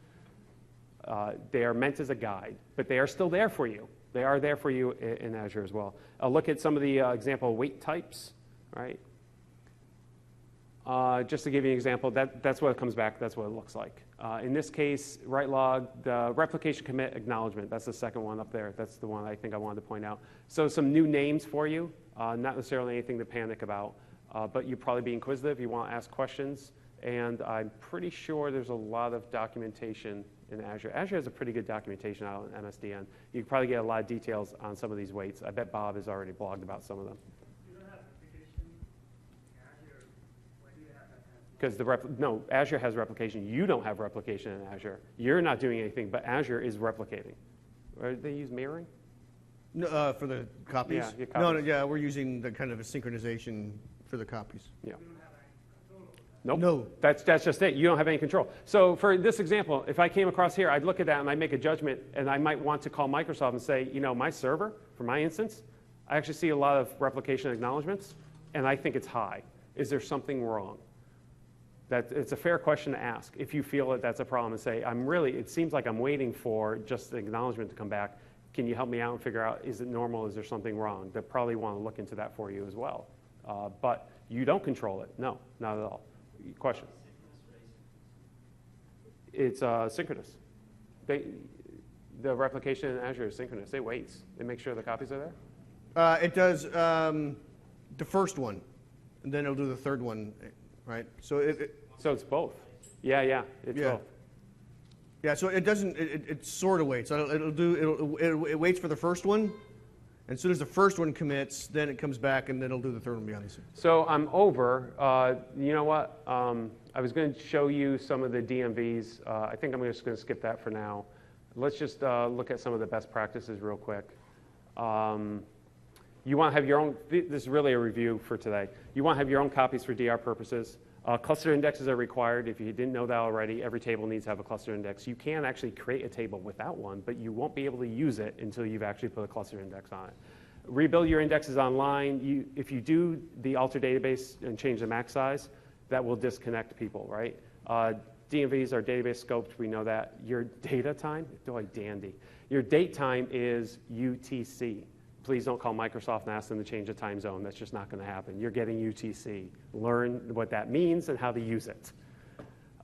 They are meant as a guide, but they are still there for you. They are there for you in Azure as well. Look at some of the example wait types, right? Just to give you an example, that's what it comes back, that's what it looks like. In this case, write log, the replication commit acknowledgement, that's the second one up there. That's the one I think I wanted to point out. So some new names for you, not necessarily anything to panic about, but you'll probably be inquisitive, you want to ask questions, and I'm pretty sure there's a lot of documentation in Azure. Azure has a pretty good documentation out in MSDN. You can probably get a lot of details on some of these weights. I bet Bob has already blogged about some of them. You don't have replication in Azure. Why do you have that kind of? Because Azure has replication. You don't have replication in Azure. You're not doing anything, but Azure is replicating. Or they use mirroring? No, for the copies? Yeah, your No, copies. yeah, we're using the kind of a synchronization for the copies. Yeah. You don't have any control over that. Nope. No. That's just it. You don't have any control. So for this example, if I came across here, I'd look at that and I'd make a judgment, and I might want to call Microsoft and say, my server, for my instance, I actually see a lot of replication acknowledgments, and I think it's high. Is there something wrong? It's a fair question to ask. If you feel that that's a problem, and say, it seems like I'm waiting for just the acknowledgement to come back. Can you help me out and figure out, is it normal? Is there something wrong? They probably want to look into that for you as well. But you don't control it. No, not at all. Question? It's synchronous. The replication in Azure is synchronous. It waits. They make sure the copies are there. It does the first one, and then it'll do the third one, right? So So it's both. Yeah, it's Yeah. both. yeah, so it doesn't. It sort of waits. So it waits for the first one, and as soon as the first one commits, then it comes back, and then it'll do the third one behind the scenes. So I'm over. You know what? I was going to show you some of the DMVs. I think I'm just going to skip that for now. Let's just look at some of the best practices real quick. You want to have your own, this is really a review for today. You want to have your own copies for DR purposes. Cluster indexes are required. If you didn't know that already, every table needs to have a cluster index. You can actually create a table without one, but you won't be able to use it until you've actually put a cluster index on it. Rebuild your indexes online. If you do the alter database and change the max size, that will disconnect people, right? DMVs are database scoped. We know that. Your data time, boy, dandy. Your date time is UTC. Please don't call Microsoft and ask them to change the time zone. That's just not going to happen. You're getting UTC. Learn what that means and how to use it.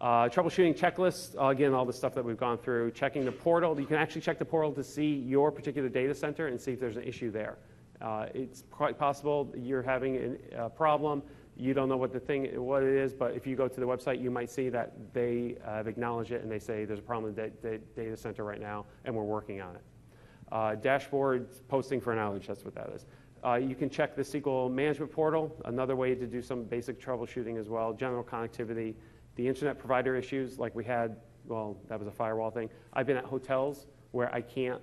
Troubleshooting checklists, again, all the stuff that we've gone through. Checking the portal. You can actually check the portal to see your particular data center and see if there's an issue there. It's quite possible you're having a problem. You don't know what it is, but if you go to the website, you might see that they have acknowledged it and they say there's a problem with the data center right now, and we're working on it. Dashboard posting for an outage, that's what that is. You can check the SQL management portal, another way to do some basic troubleshooting as well. General connectivity, the internet provider issues like we had, well, that was a firewall thing. I've been at hotels where I can't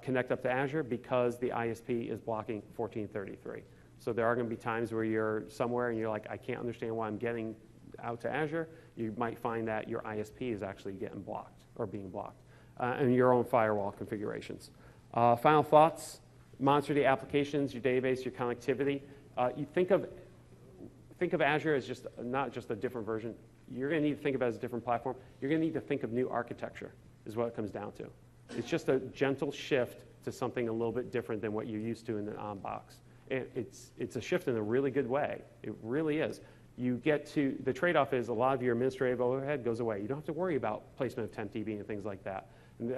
connect up to Azure because the ISP is blocking 1433. So there are going to be times where you're somewhere and you're like, I can't understand why I'm getting out to Azure. You might find that your ISP is actually getting blocked or being blocked. And your own firewall configurations. Final thoughts, monitor the applications, your database, your connectivity. You think of Azure as just not just a different version. You're going to need to think of it as a different platform. You're going to need to think of new architecture is what it comes down to. It's just a gentle shift to something a little bit different than what you're used to in an on box. It's a shift in a really good way. It really is. You get to, the trade-off is a lot of your administrative overhead goes away. You don't have to worry about placement of temp DB and things like that. And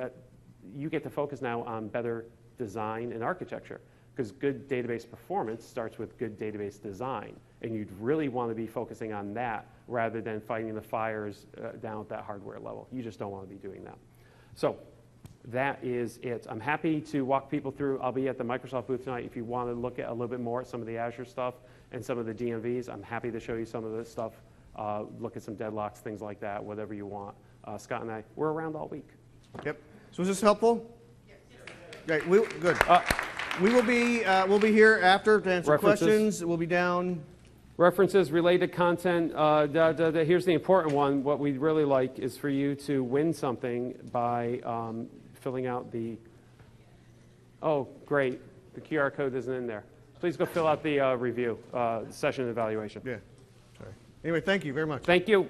you get to focus now on better design and architecture because good database performance starts with good database design. And you'd really want to be focusing on that rather than fighting the fires down at that hardware level. You just don't want to be doing that. So that is it. I'm happy to walk people through. I'll be at the Microsoft booth tonight if you want to look at a little bit more at some of the Azure stuff and some of the DMVs. I'm happy to show you some of this stuff, look at some deadlocks, things like that, whatever you want. Scott and I, we're around all week. Yep. So is this helpful? Yes. Great. Good. We'll be here after to answer questions. We'll be down. References, related content. Here's the important one. What we'd really like is for you to win something by filling out the. Oh, great. The QR code isn't in there. Please go fill out the review, session evaluation. Yeah. Sorry. Anyway, thank you very much. Thank you.